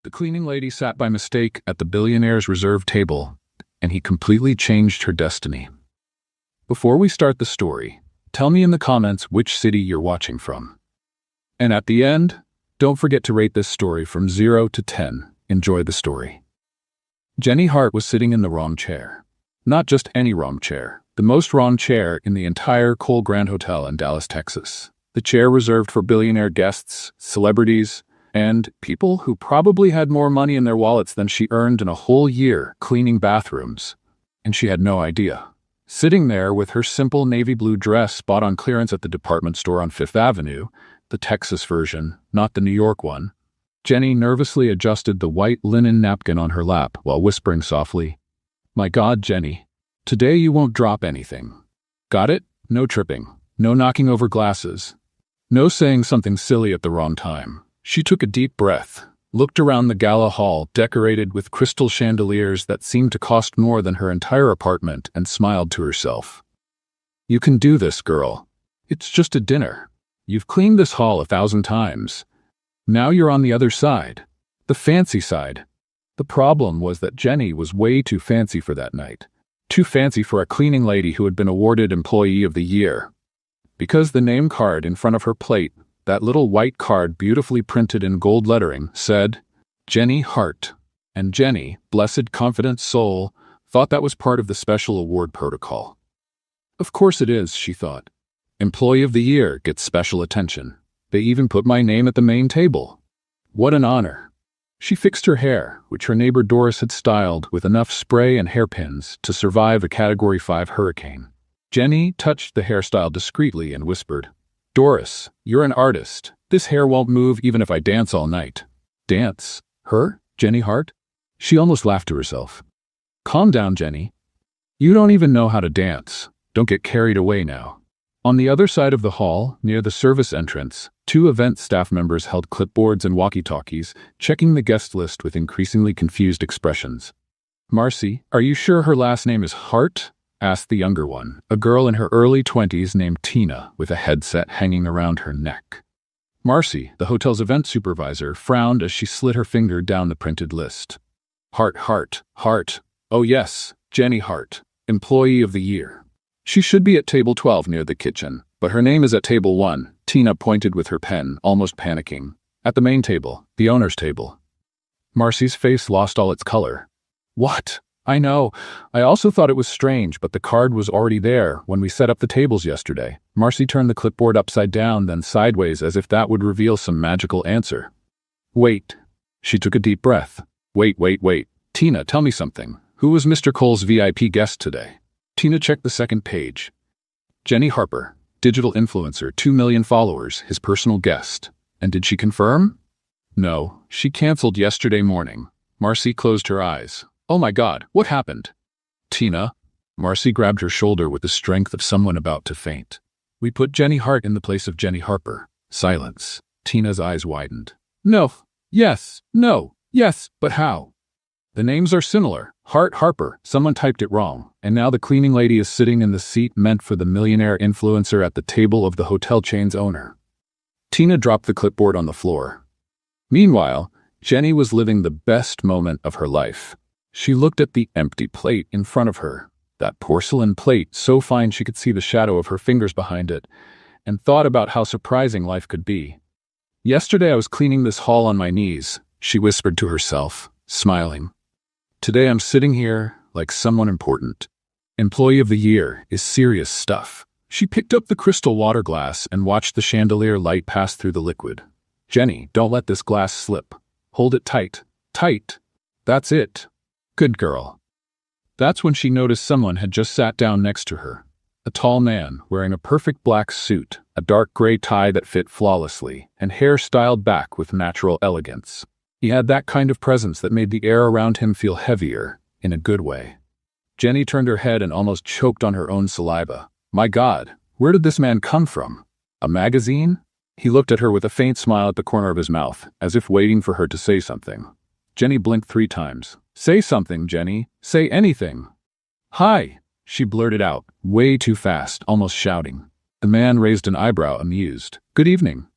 The cleaning lady sat by mistake at the billionaire's reserved table, and he completely changed her destiny. Before we start the story, tell me in the comments which city you're watching from. And at the end, don't forget to rate this story from 0 to 10. Enjoy the story. Jenny Hart was sitting in the wrong chair. Not just any wrong chair, the most wrong chair in the entire Cole Grand Hotel in Dallas, Texas. The chair reserved for billionaire guests, celebrities, and people who probably had more money in their wallets than she earned in a whole year cleaning bathrooms. And she had no idea. Sitting there with her simple navy blue dress bought on clearance at the department store on Fifth Avenue, the Texas version, not the New York one, Jenny nervously adjusted the white linen napkin on her lap while whispering softly, "My God, Jenny, today you won't drop anything. Got it? No tripping, no knocking over glasses, no saying something silly at the wrong time." She took a deep breath, looked around the gala hall decorated with crystal chandeliers that seemed to cost more than her entire apartment, and smiled to herself. "You can do this, girl. It's just a dinner. You've cleaned this hall 1,000 times. Now you're on the other side, the fancy side." The problem was that Jenny was way too fancy for that night. Too fancy for a cleaning lady who had been awarded Employee of the Year. Because the name card in front of her plate, that little white card beautifully printed in gold lettering, said, Jenny Hart. And Jenny, blessed confident soul, thought that was part of the special award protocol. Of course it is, she thought. Employee of the Year gets special attention. They even put my name at the main table. What an honor. She fixed her hair, which her neighbor Doris had styled with enough spray and hairpins to survive a Category 5 hurricane. Jenny touched the hairstyle discreetly and whispered, "Doris, you're an artist. This hair won't move even if I dance all night." Dance? Her? Jenny Hart? She almost laughed to herself. Calm down, Jenny. You don't even know how to dance. Don't get carried away now. On the other side of the hall, near the service entrance, 2 event staff members held clipboards and walkie-talkies, checking the guest list with increasingly confused expressions. "Marcy, are you sure her last name is Hart?" asked the younger one, a girl in her early 20s named Tina, with a headset hanging around her neck. Marcy, the hotel's event supervisor, frowned as she slid her finger down the printed list. Hart. Oh yes, Jenny Hart, Employee of the Year. She should be at table 12 near the kitchen, but her name is at table 1, Tina pointed with her pen, almost panicking. At the main table, the owner's table. Marcy's face lost all its color. What? I know. I also thought it was strange, but the card was already there when we set up the tables yesterday. Marcy turned the clipboard upside down, then sideways, as if that would reveal some magical answer. Wait. She took a deep breath. Wait. Tina, tell me something. Who was Mr. Cole's VIP guest today? Tina checked the second page. Jenny Harper, digital influencer, 2 million followers, his personal guest. And did she confirm? No, she canceled yesterday morning. Marcy closed her eyes. Oh my God, what happened? Tina. Marcy grabbed her shoulder with the strength of someone about to faint. We put Jenny Hart in the place of Jenny Harper. Silence. Tina's eyes widened. No. Yes. No. Yes. But how? The names are similar. Hart Harper. Someone typed it wrong. And now the cleaning lady is sitting in the seat meant for the millionaire influencer at the table of the hotel chain's owner. Tina dropped the clipboard on the floor. Meanwhile, Jenny was living the best moment of her life. She looked at the empty plate in front of her, that porcelain plate so fine she could see the shadow of her fingers behind it, and thought about how surprising life could be. Yesterday I was cleaning this hall on my knees, she whispered to herself, smiling. Today I'm sitting here like someone important. Employee of the Year is serious stuff. She picked up the crystal water glass and watched the chandelier light pass through the liquid. Jenny, don't let this glass slip. Hold it tight. Tight. That's it. Good girl. That's when she noticed someone had just sat down next to her. A tall man wearing a perfect black suit, a dark gray tie that fit flawlessly, and hair styled back with natural elegance. He had that kind of presence that made the air around him feel heavier, in a good way. Jenny turned her head and almost choked on her own saliva. My God, where did this man come from? A magazine? He looked at her with a faint smile at the corner of his mouth, as if waiting for her to say something. Jenny blinked 3 times. Say something, Jenny. Say anything. Hi, she blurted out, way too fast, almost shouting. The man raised an eyebrow, amused. Good evening,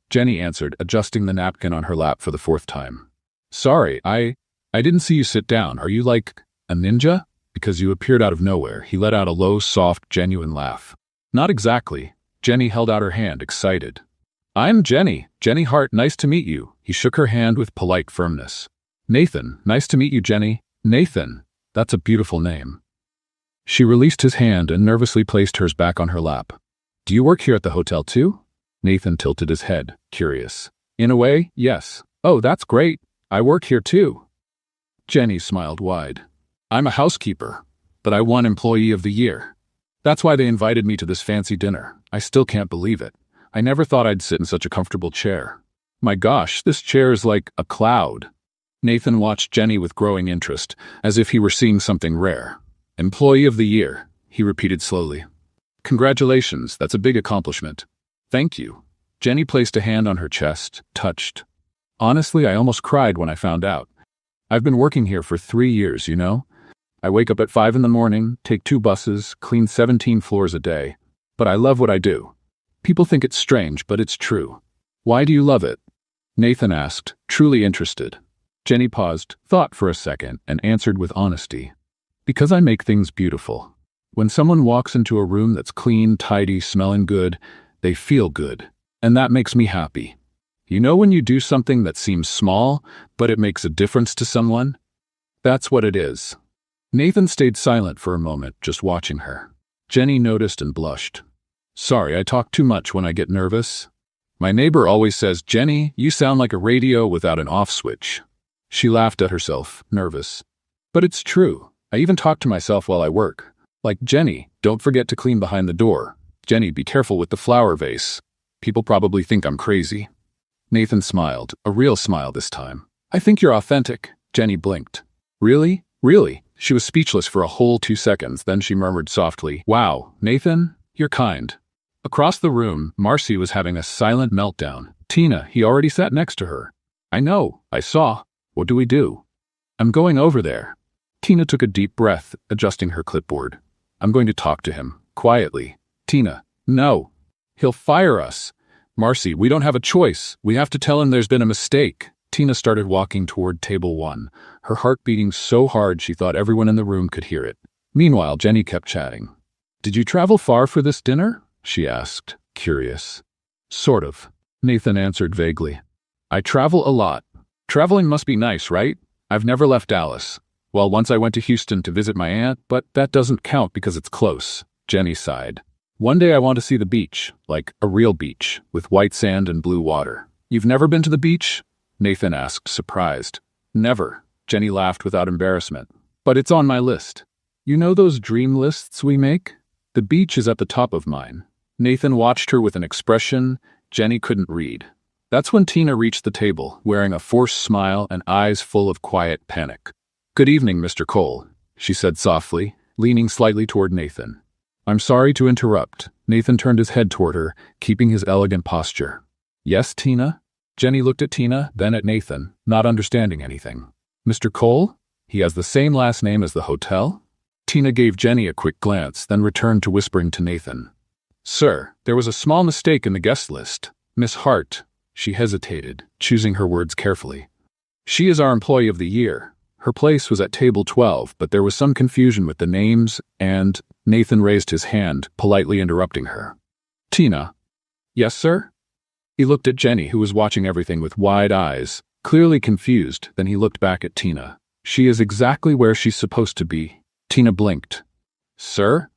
Jenny answered, adjusting the napkin on her lap for the 4th time. Sorry, I didn't see you sit down. Are you like a ninja? Because you appeared out of nowhere. He let out a low, soft, genuine laugh. Not exactly. Jenny held out her hand, excited. I'm Jenny. Jenny Hart, nice to meet you. He shook her hand with polite firmness. Nathan, nice to meet you, Jenny. Nathan, that's a beautiful name. She released his hand and nervously placed hers back on her lap. Do you work here at the hotel too? Nathan tilted his head, curious. In a way, yes. Oh, that's great. I work here too. Jenny smiled wide. I'm a housekeeper, but I won Employee of the Year. That's why they invited me to this fancy dinner. I still can't believe it. I never thought I'd sit in such a comfortable chair. My gosh, this chair is like a cloud. Nathan watched Jenny with growing interest, as if he were seeing something rare. Employee of the Year, he repeated slowly. Congratulations, that's a big accomplishment. Thank you. Jenny placed a hand on her chest, touched. Honestly, I almost cried when I found out. I've been working here for 3 years, you know? I wake up at 5 in the morning, take 2 buses, clean 17 floors a day. But I love what I do. People think it's strange, but it's true. Why do you love it? Nathan asked, truly interested. Jenny paused, thought for a second, and answered with honesty. Because I make things beautiful. When someone walks into a room that's clean, tidy, smelling good, they feel good. And that makes me happy. You know when you do something that seems small, but it makes a difference to someone? That's what it is. Nathan stayed silent for a moment, just watching her. Jenny noticed and blushed. Sorry, I talk too much when I get nervous. My neighbor always says, Jenny, you sound like a radio without an off switch. She laughed at herself, nervous. But it's true. I even talk to myself while I work. Like, Jenny, don't forget to clean behind the door. Jenny, be careful with the flower vase. People probably think I'm crazy. Nathan smiled, a real smile this time. I think you're authentic. Jenny blinked. Really? Really? She was speechless for a whole 2 seconds, then she murmured softly, Wow, Nathan, you're kind. Across the room, Marcy was having a silent meltdown. Tina, he already sat next to her. I know, I saw. What do we do? I'm going over there. Tina took a deep breath, adjusting her clipboard. I'm going to talk to him, quietly. Tina, no. He'll fire us. Marcy, we don't have a choice. We have to tell him there's been a mistake. Tina started walking toward table 1, her heart beating so hard she thought everyone in the room could hear it. Meanwhile, Jenny kept chatting. Did you travel far for this dinner? She asked, curious. Sort of. Nathan answered vaguely. I travel a lot. Traveling must be nice, right? I've never left Dallas. Well, once I went to Houston to visit my aunt, but that doesn't count because it's close. Jenny sighed. One day I want to see the beach, like a real beach, with white sand and blue water. You've never been to the beach? Nathan asked, surprised. Never. Jenny laughed without embarrassment. But it's on my list. You know those dream lists we make? The beach is at the top of mine. Nathan watched her with an expression Jenny couldn't read. That's when Tina reached the table, wearing a forced smile and eyes full of quiet panic. Good evening, Mr. Cole, she said softly, leaning slightly toward Nathan. I'm sorry to interrupt. Nathan turned his head toward her, keeping his elegant posture. Yes, Tina? Jenny looked at Tina, then at Nathan, not understanding anything. Mr. Cole? He has the same last name as the hotel? Tina gave Jenny a quick glance, then returned to whispering to Nathan. Sir, there was a small mistake in the guest list. Miss Hart. She hesitated, choosing her words carefully. She is our Employee of the Year. Her place was at table 12, but there was some confusion with the names, and Nathan raised his hand, politely interrupting her. Tina. Yes, sir? He looked at Jenny, who was watching everything with wide eyes, clearly confused. Then he looked back at Tina. She is exactly where she's supposed to be. Tina blinked. Sir?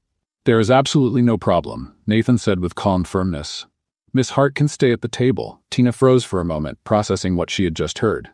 There is absolutely no problem, Nathan said with calm firmness. Miss Hart can stay at the table. Tina froze for a moment, processing what she had just heard.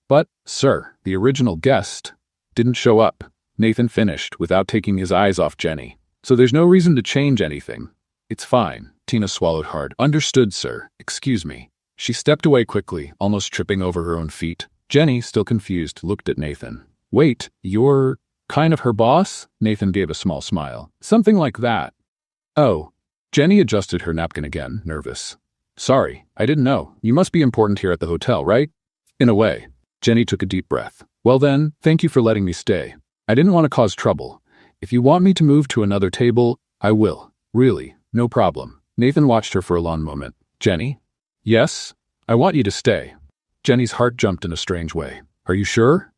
But, sir, the original guest didn't show up. Nathan finished, without taking his eyes off Jenny. So there's no reason to change anything. It's fine. Tina swallowed hard. Understood, sir. Excuse me. She stepped away quickly, almost tripping over her own feet. Jenny, still confused, looked at Nathan. Wait, you're kind of her boss? Nathan gave a small smile. Something like that. Oh. Jenny adjusted her napkin again, nervous. Sorry, I didn't know. You must be important here at the hotel, right? In a way. Jenny took a deep breath. Well then, thank you for letting me stay. I didn't want to cause trouble. If you want me to move to another table, I will. Really, no problem. Nathan watched her for a long moment. Jenny? Yes? I want you to stay. Jenny's heart jumped in a strange way. Are you sure?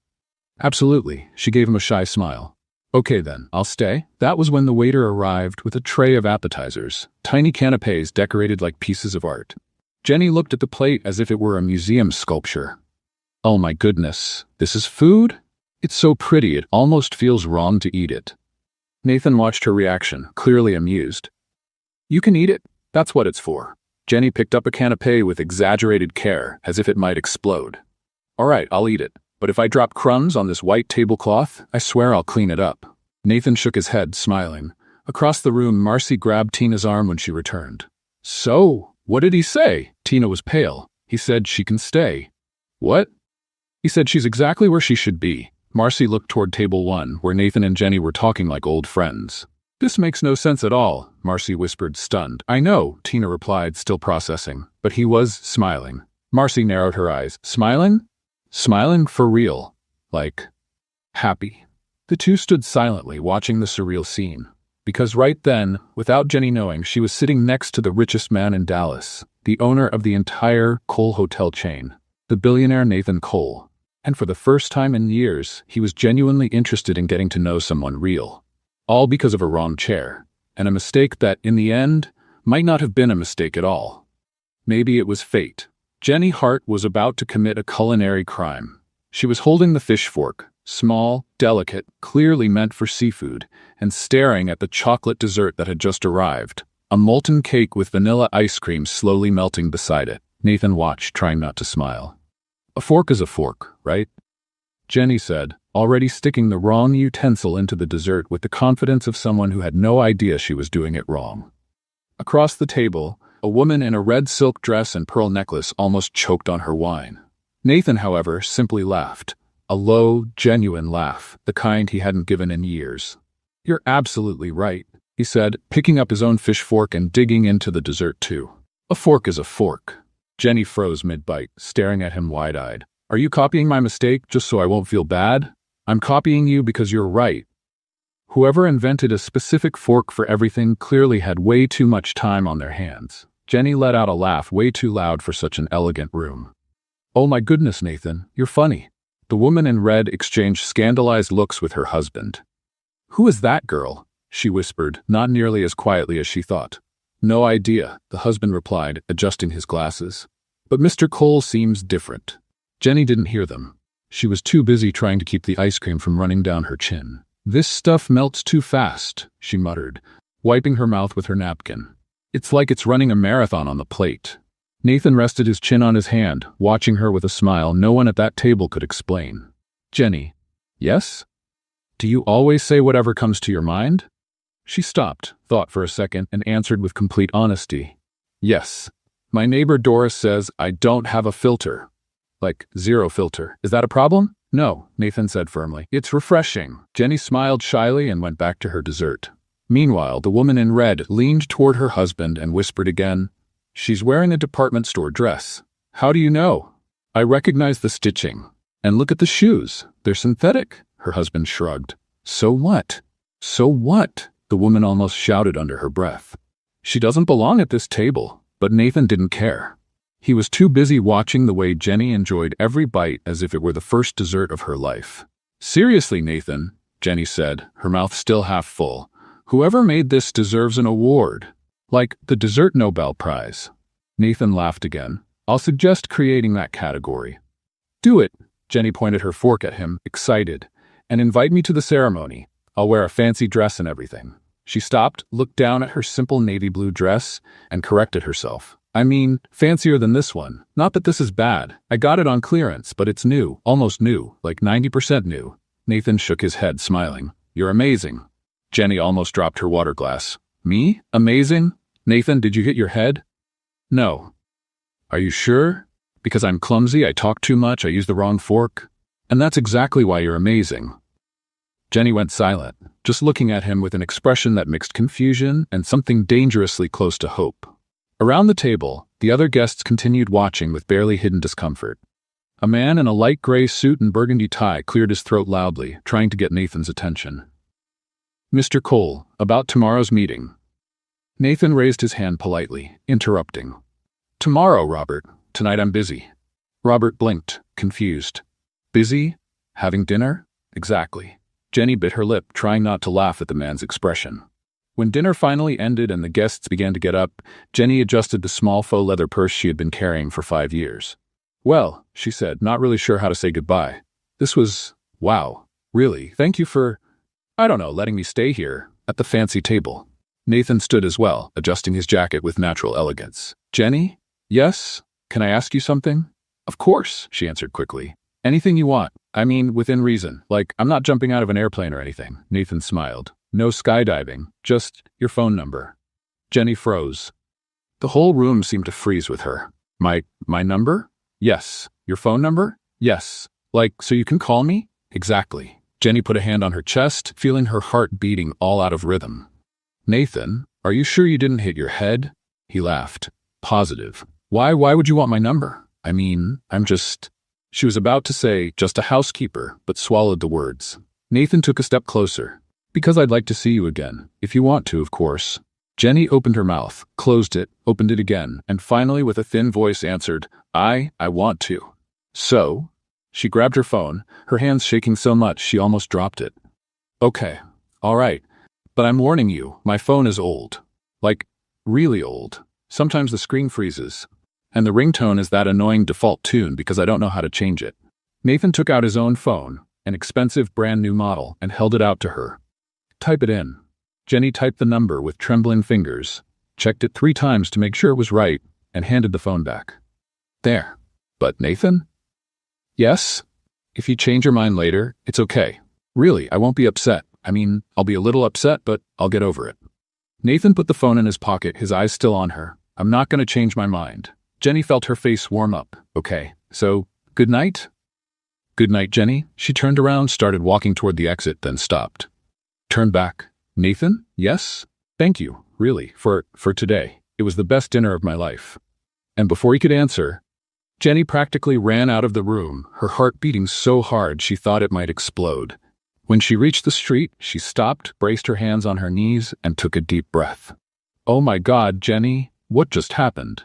Absolutely, she gave him a shy smile. Okay then, I'll stay. That was when the waiter arrived with a tray of appetizers, tiny canapes decorated like pieces of art. Jenny looked at the plate as if it were a museum sculpture. Oh my goodness, this is food? It's so pretty it almost feels wrong to eat it. Nathan watched her reaction, clearly amused. You can eat it, that's what it's for. Jenny picked up a canapé with exaggerated care, as if it might explode. All right, I'll eat it, but if I drop crumbs on this white tablecloth, I swear I'll clean it up. Nathan shook his head, smiling. Across the room, Marcy grabbed Tina's arm when she returned. So, what did he say? Tina was pale. He said she can stay. What? He said she's exactly where she should be. Marcy looked toward table 1, where Nathan and Jenny were talking like old friends. This makes no sense at all, Marcy whispered, stunned. I know, Tina replied, still processing, but he was smiling. Marcy narrowed her eyes. Smiling? Smiling for real. Like, happy. The two stood silently, watching the surreal scene. Because right then, without Jenny knowing, she was sitting next to the richest man in Dallas, the owner of the entire Cole hotel chain, the billionaire Nathan Cole. And for the first time in years, he was genuinely interested in getting to know someone real. All because of a wrong chair, and a mistake that, in the end, might not have been a mistake at all. Maybe it was fate. Jenny Hart was about to commit a culinary crime. She was holding the fish fork, small, delicate, clearly meant for seafood, and staring at the chocolate dessert that had just arrived, a molten cake with vanilla ice cream slowly melting beside it. Nathan watched, trying not to smile. A fork is a fork, right? Jenny said, already sticking the wrong utensil into the dessert with the confidence of someone who had no idea she was doing it wrong. Across the table, a woman in a red silk dress and pearl necklace almost choked on her wine. Nathan, however, simply laughed. A low, genuine laugh, the kind he hadn't given in years. You're absolutely right, he said, picking up his own fish fork and digging into the dessert too. A fork is a fork. Jenny froze mid-bite, staring at him wide-eyed. Are you copying my mistake just so I won't feel bad? I'm copying you because you're right. Whoever invented a specific fork for everything clearly had way too much time on their hands. Jenny let out a laugh way too loud for such an elegant room. Oh my goodness, Nathan, you're funny. The woman in red exchanged scandalized looks with her husband. Who is that girl? She whispered, not nearly as quietly as she thought. No idea, the husband replied, adjusting his glasses. But Mr. Cole seems different. Jenny didn't hear them. She was too busy trying to keep the ice cream from running down her chin. This stuff melts too fast, she muttered, wiping her mouth with her napkin. It's like it's running a marathon on the plate. Nathan rested his chin on his hand, watching her with a smile no one at that table could explain. Jenny. Yes? Do you always say whatever comes to your mind? She stopped, thought for a second, and answered with complete honesty. Yes. My neighbor Doris says I don't have a filter. Like, zero filter. Is that a problem? No, Nathan said firmly. It's refreshing. Jenny smiled shyly and went back to her dessert. Meanwhile, the woman in red leaned toward her husband and whispered again, She's wearing a department store dress. How do you know? I recognize the stitching. And look at the shoes. They're synthetic. Her husband shrugged. So what? So what? The woman almost shouted under her breath. She doesn't belong at this table, but Nathan didn't care. He was too busy watching the way Jenny enjoyed every bite as if it were the first dessert of her life. Seriously, Nathan, Jenny said, her mouth still half full. Whoever made this deserves an award. Like the Dessert Nobel Prize. Nathan laughed again. I'll suggest creating that category. Do it, Jenny pointed her fork at him, excited. And invite me to the ceremony. I'll wear a fancy dress and everything. She stopped, looked down at her simple navy blue dress, and corrected herself. I mean, fancier than this one. Not that this is bad. I got it on clearance, but it's new, almost new, like 90% new. Nathan shook his head, smiling. You're amazing. Jenny almost dropped her water glass. Me? Amazing? Nathan, did you hit your head? No. Are you sure? Because I'm clumsy, I talk too much, I use the wrong fork? And that's exactly why you're amazing. Jenny went silent, just looking at him with an expression that mixed confusion and something dangerously close to hope. Around the table, the other guests continued watching with barely hidden discomfort. A man in a light gray suit and burgundy tie cleared his throat loudly, trying to get Nathan's attention. Mr. Cole, about tomorrow's meeting. Nathan raised his hand politely, interrupting. Tomorrow, Robert. Tonight I'm busy. Robert blinked, confused. Busy? Having dinner? Exactly. Jenny bit her lip, trying not to laugh at the man's expression. When dinner finally ended and the guests began to get up, Jenny adjusted the small faux leather purse she had been carrying for 5 years. "Well," she said, not really sure how to say goodbye. "This was, wow, really, thank you for, I don't know, letting me stay here, at the fancy table." Nathan stood as well, adjusting his jacket with natural elegance. "Jenny? Yes? Can I ask you something?" "Of course," she answered quickly. "Anything you want. I mean, within reason. Like, I'm not jumping out of an airplane or anything." Nathan smiled. "No skydiving, just your phone number." Jenny froze. The whole room seemed to freeze with her. My number? Yes. Your phone number? Yes. Like, so you can call me? Exactly." Jenny put a hand on her chest, feeling her heart beating all out of rhythm. "Nathan, are you sure you didn't hit your head?" He laughed. "Positive. Why would you want my number? I mean, I'm just—" She was about to say, "just a housekeeper," but swallowed the words. Nathan took a step closer. "Because I'd like to see you again. If you want to, of course." Jenny opened her mouth, closed it, opened it again, and finally with a thin voice answered, I want to." "So?" She grabbed her phone, her hands shaking so much she almost dropped it. "Okay. All right. But I'm warning you, my phone is old. Like, really old. Sometimes the screen freezes. And the ringtone is that annoying default tune because I don't know how to change it." Nathan took out his own phone, an expensive brand new model, and held it out to her. "Type it in." Jenny typed the number with trembling fingers, checked it 3 times to make sure it was right, and handed the phone back. "There." "But Nathan?" "Yes? If you change your mind later, it's okay. Really, I won't be upset. I mean, I'll be a little upset, but I'll get over it." Nathan put the phone in his pocket, his eyes still on her. "I'm not going to change my mind." Jenny felt her face warm up. "Okay, so, good night?" "Good night, Jenny." She turned around, started walking toward the exit, then stopped. Turned back. "Nathan? Yes? Thank you, really, for today. It was the best dinner of my life." And before he could answer, Jenny practically ran out of the room, her heart beating so hard she thought it might explode. When she reached the street, she stopped, braced her hands on her knees, and took a deep breath. "Oh my God, Jenny, what just happened?"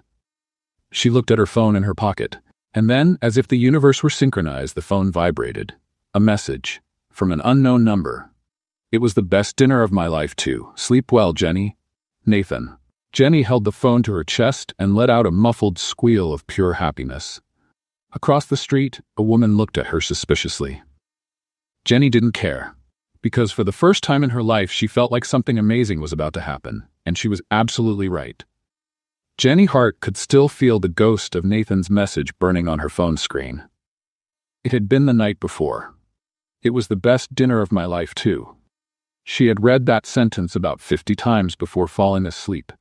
She looked at her phone in her pocket, and then, as if the universe were synchronized, the phone vibrated. A message from an unknown number. "It was the best dinner of my life, too. Sleep well, Jenny. Nathan." Jenny held the phone to her chest and let out a muffled squeal of pure happiness. Across the street, a woman looked at her suspiciously. Jenny didn't care, because for the first time in her life she felt like something amazing was about to happen, and she was absolutely right. Jenny Hart could still feel the ghost of Nathan's message burning on her phone screen. It had been the night before. "It was the best dinner of my life, too." She had read that sentence about 50 times before falling asleep,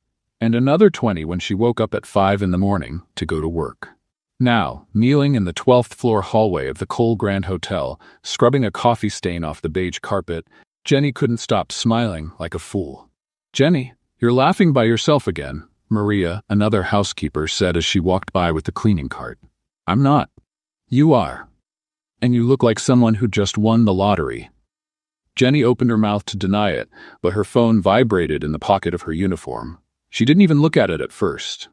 and another 20 when she woke up at 5 in the morning to go to work. Now, kneeling in the 12th floor hallway of the Cole Grand Hotel, scrubbing a coffee stain off the beige carpet, Jenny couldn't stop smiling like a fool. "Jenny, you're laughing by yourself again," Maria, another housekeeper, said as she walked by with the cleaning cart. "I'm not." "You are. And you look like someone who just won the lottery." Jenny opened her mouth to deny it, but her phone vibrated in the pocket of her uniform. She didn't even look at it at first.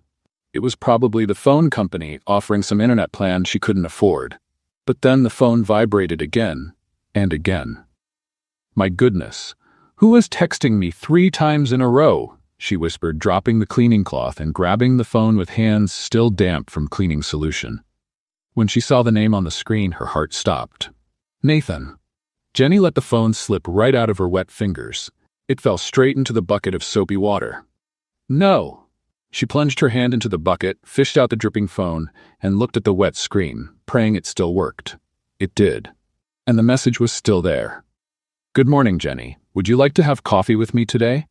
It was probably the phone company offering some internet plan she couldn't afford. But then the phone vibrated again and again. "My goodness, who was texting me 3 times in a row?" she whispered, dropping the cleaning cloth and grabbing the phone with hands still damp from cleaning solution. When she saw the name on the screen, her heart stopped. "Nathan." Jenny let the phone slip right out of her wet fingers. It fell straight into the bucket of soapy water. "No." She plunged her hand into the bucket, fished out the dripping phone, and looked at the wet screen, praying it still worked. It did. And the message was still there. "Good morning, Jenny. Would you like to have coffee with me today?"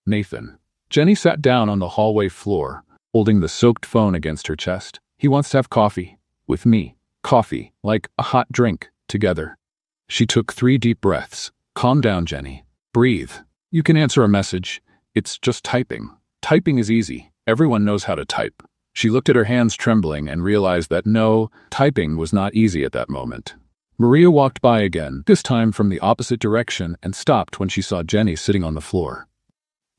Nathan. Jenny sat down on the hallway floor, holding the soaked phone against her chest. "He wants to have coffee. With me. Coffee. Like a hot drink. Together." She took 3 deep breaths. "Calm down, Jenny. Breathe. You can answer a message. It's just typing. Typing is easy. Everyone knows how to type." She looked at her hands trembling and realized that no, typing was not easy at that moment. Maria walked by again, this time from the opposite direction, and stopped when she saw Jenny sitting on the floor.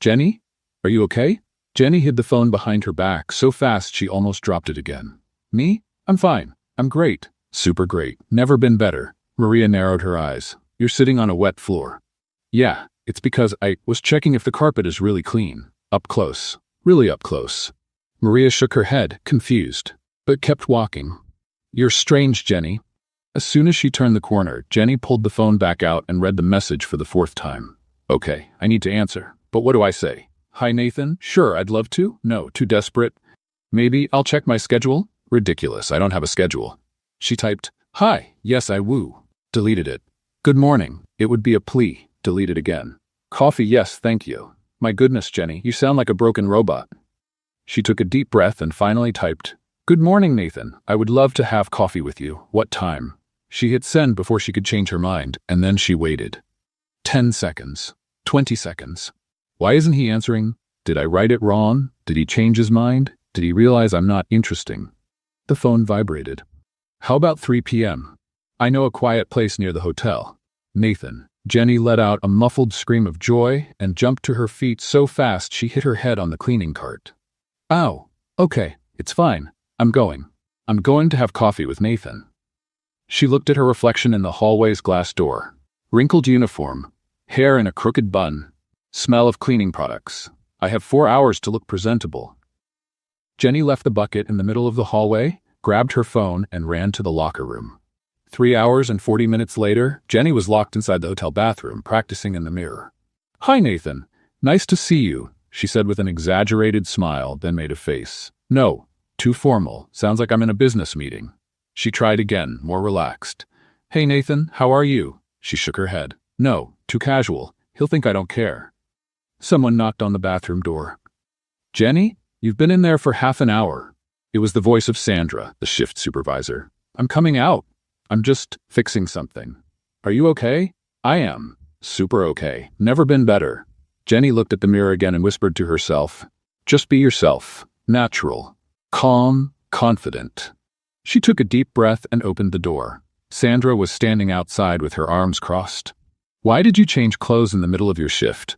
"Jenny? Are you okay?" Jenny hid the phone behind her back so fast she almost dropped it again. "Me? I'm fine. I'm great. Super great. Never been better. Maria narrowed her eyes. You're sitting on a wet floor. Yeah, it's because I was checking if the carpet is really clean. Up close. Really up close. Maria shook her head, confused, but kept walking. You're strange, Jenny. As soon as she turned the corner, Jenny pulled the phone back out and read the message for the 4th time. Okay, I need to answer. But what do I say? Hi, Nathan. Sure, I'd love to. No, too desperate. Maybe I'll check my schedule? Ridiculous, I don't have a schedule. She typed, Hi, yes, I woo. Deleted it. Good morning. It would be a plea. Deleted again. Coffee, yes, thank you. My goodness, Jenny, you sound like a broken robot. She took a deep breath and finally typed, Good morning, Nathan. I would love to have coffee with you. What time? She hit send before she could change her mind, and then she waited. 10 seconds. 20 seconds. Why isn't he answering? Did I write it wrong? Did he change his mind? Did he realize I'm not interesting? The phone vibrated. How about 3 p.m.? I know a quiet place near the hotel. Nathan. Jenny let out a muffled scream of joy and jumped to her feet so fast she hit her head on the cleaning cart. Ow. Okay, it's fine. I'm going to have coffee with Nathan. She looked at her reflection in the hallway's glass door. Wrinkled uniform. Hair in a crooked bun. Smell of cleaning products. I have 4 hours to look presentable. Jenny left the bucket in the middle of the hallway, grabbed her phone, and ran to the locker room. 3 hours and 40 minutes later, Jenny was locked inside the hotel bathroom, practicing in the mirror. Hi, Nathan. Nice to see you, she said with an exaggerated smile, then made a face. No, too formal. Sounds like I'm in a business meeting. She tried again, more relaxed. Hey, Nathan, how are you? She shook her head. No, too casual. He'll think I don't care. Someone knocked on the bathroom door. Jenny, you've been in there for half an hour. It was the voice of Sandra, the shift supervisor. I'm coming out. I'm just fixing something. Are you okay? I am. Super okay. Never been better. Jenny looked at the mirror again and whispered to herself, Just be yourself. Natural. Calm. Confident. She took a deep breath and opened the door. Sandra was standing outside with her arms crossed. Why did you change clothes in the middle of your shift?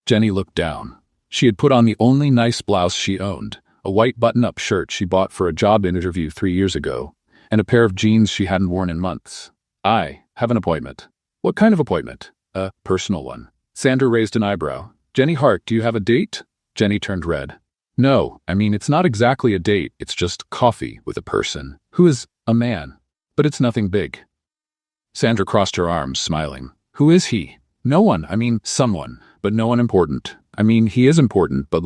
Jenny looked down. She had put on the only nice blouse she owned, a white button-up shirt she bought for a job interview 3 years ago, and a pair of jeans she hadn't worn in months. I have an appointment. What kind of appointment? A personal one. Sandra raised an eyebrow. Jenny Hart, do you have a date? Jenny turned red. No, I mean, it's not exactly a date. It's just coffee with a person who is a man. But it's nothing big. Sandra crossed her arms, smiling. Who is he? No one. I mean, someone, but no one important. I mean, he is important, but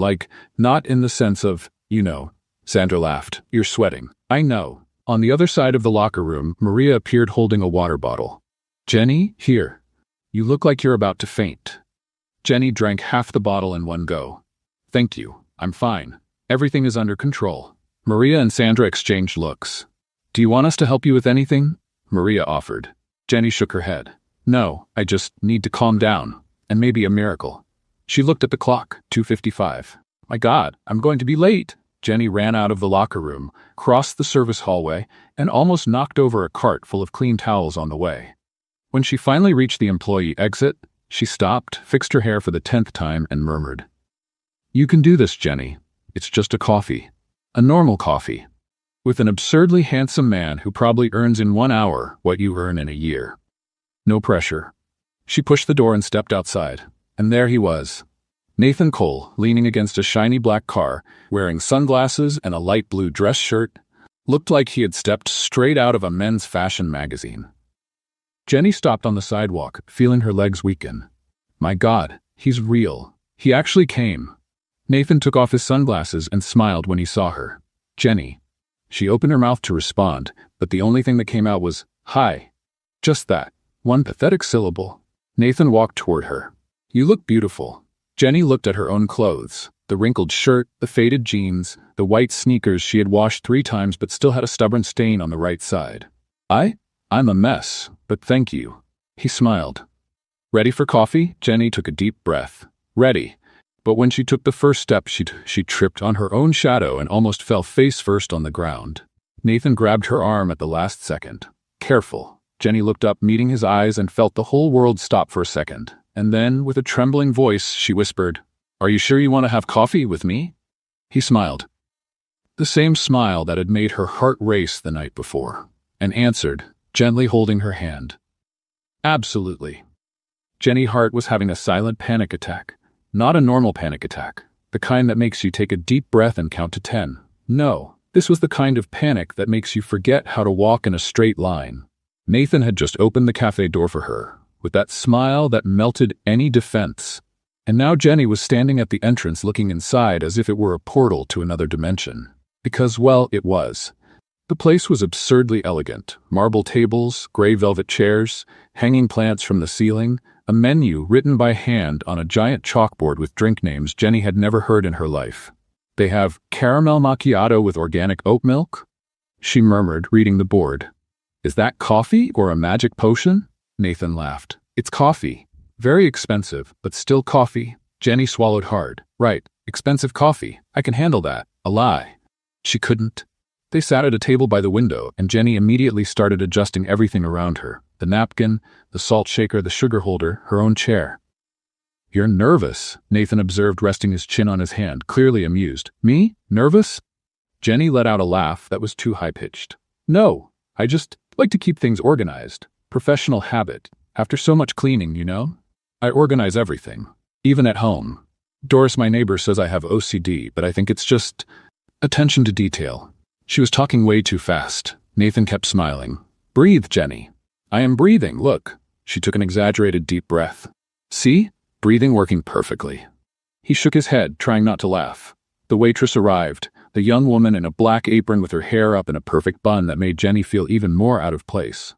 not in the sense of, you know. Sandra laughed. You're sweating. I know. On the other side of the locker room, Maria appeared holding a water bottle. Jenny, here. You look like you're about to faint. Jenny drank half the bottle in one go. Thank you. I'm fine. Everything is under control. Maria and Sandra exchanged looks. Do you want us to help you with anything? Maria offered. Jenny shook her head. No, I just need to calm down. And maybe a miracle. She looked at the clock, 2:55. My God, I'm going to be late. Jenny ran out of the locker room, crossed the service hallway, and almost knocked over a cart full of clean towels on the way. When she finally reached the employee exit, she stopped, fixed her hair for the 10th time, and murmured, You can do this, Jenny. It's just a coffee. A normal coffee. With an absurdly handsome man who probably earns in 1 hour what you earn in a year. No pressure. She pushed the door and stepped outside, and there he was. Nathan Cole, leaning against a shiny black car, wearing sunglasses and a light blue dress shirt, looked like he had stepped straight out of a men's fashion magazine. Jenny stopped on the sidewalk, feeling her legs weaken. My God, he's real. He actually came. Nathan took off his sunglasses and smiled when he saw her. Jenny. She opened her mouth to respond, but the only thing that came out was, Hi. Just that. One pathetic syllable. Nathan walked toward her. You look beautiful. Jenny looked at her own clothes, the wrinkled shirt, the faded jeans, the white sneakers she had washed 3 times but still had a stubborn stain on the right side. I'm a mess, but thank you. He smiled. Ready for coffee? Jenny took a deep breath. Ready. But when she took the first step, she tripped on her own shadow and almost fell face first on the ground. Nathan grabbed her arm at the last second. Careful. Jenny looked up, meeting his eyes, and felt the whole world stop for a second. And then, with a trembling voice, she whispered, Are you sure you want to have coffee with me? He smiled. The same smile that had made her heart race the night before. and answered, gently holding her hand. Absolutely. Jenny Hart was having a silent panic attack. Not a normal panic attack, the kind that makes you take a deep breath and count to 10. No, this was the kind of panic that makes you forget how to walk in a straight line. Nathan had just opened the cafe door for her, with that smile that melted any defense. And now Jenny was standing at the entrance looking inside as if it were a portal to another dimension. Because, well, it was. The place was absurdly elegant. Marble tables, gray velvet chairs, hanging plants from the ceiling, a menu written by hand on a giant chalkboard with drink names Jenny had never heard in her life. They have caramel macchiato with organic oat milk? She murmured, reading the board. Is that coffee or a magic potion? Nathan laughed. It's coffee. Very expensive, but still coffee. Jenny swallowed hard. Right, expensive coffee. I can handle that. A lie. She couldn't. They sat at a table by the window, and Jenny immediately started adjusting everything around her. The napkin, the salt shaker, the sugar holder, her own chair. You're nervous, Nathan observed, resting his chin on his hand, clearly amused. Me? Nervous? Jenny let out a laugh that was too high-pitched. No, I just like to keep things organized. Professional habit. After so much cleaning, you know? I organize everything. Even at home. Doris, my neighbor, says I have OCD, but I think it's just attention to detail. She was talking way too fast. Nathan kept smiling. Breathe, Jenny. I am breathing, look. She took an exaggerated deep breath. See? Breathing working perfectly. He shook his head, trying not to laugh. The waitress arrived, the young woman in a black apron with her hair up in a perfect bun that made Jenny feel even more out of place.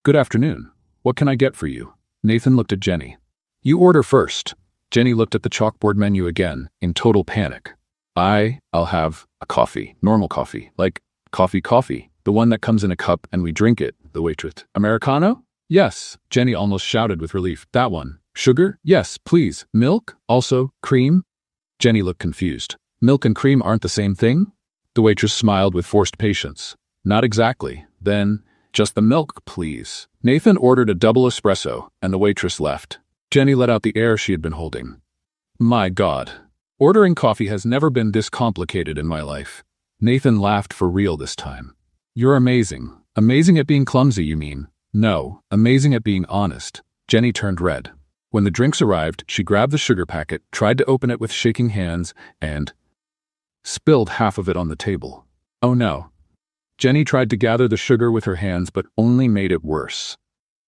Good afternoon. What can I get for you? Nathan looked at Jenny. You order first. Jenny looked at the chalkboard menu again, in total panic. I'll have a coffee, normal coffee, like coffee, the one that comes in a cup and we drink it, the waitress. Americano? Yes, Jenny almost shouted with relief. That one. Sugar? Yes, please. Milk? Also, cream? Jenny looked confused. Milk and cream aren't the same thing? The waitress smiled with forced patience. Not exactly. Then, just the milk, please. Nathan ordered a double espresso, and the waitress left. Jenny let out the air she had been holding. My God. Ordering coffee has never been this complicated in my life. Nathan laughed for real this time. You're amazing. Amazing at being clumsy, you mean? No, amazing at being honest. Jenny turned red. When the drinks arrived, she grabbed the sugar packet, tried to open it with shaking hands, and spilled half of it on the table. Oh no. Jenny tried to gather the sugar with her hands, but only made it worse.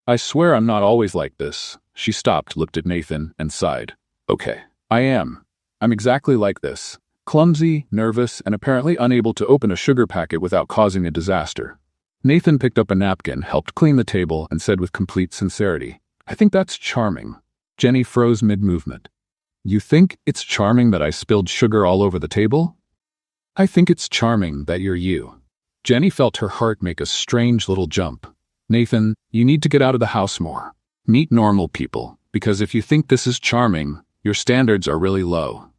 I swear I'm not always like this. She stopped, looked at Nathan, and sighed. Okay, I am. I'm exactly like this. Clumsy, nervous, and apparently unable to open a sugar packet without causing a disaster. Nathan picked up a napkin, helped clean the table, and said with complete sincerity, I think that's charming. Jenny froze mid-movement. You think it's charming that I spilled sugar all over the table? I think it's charming that you're you. Jenny felt her heart make a strange little jump. Nathan, you need to get out of the house more. Meet normal people, because if you think this is charming, your standards are really low.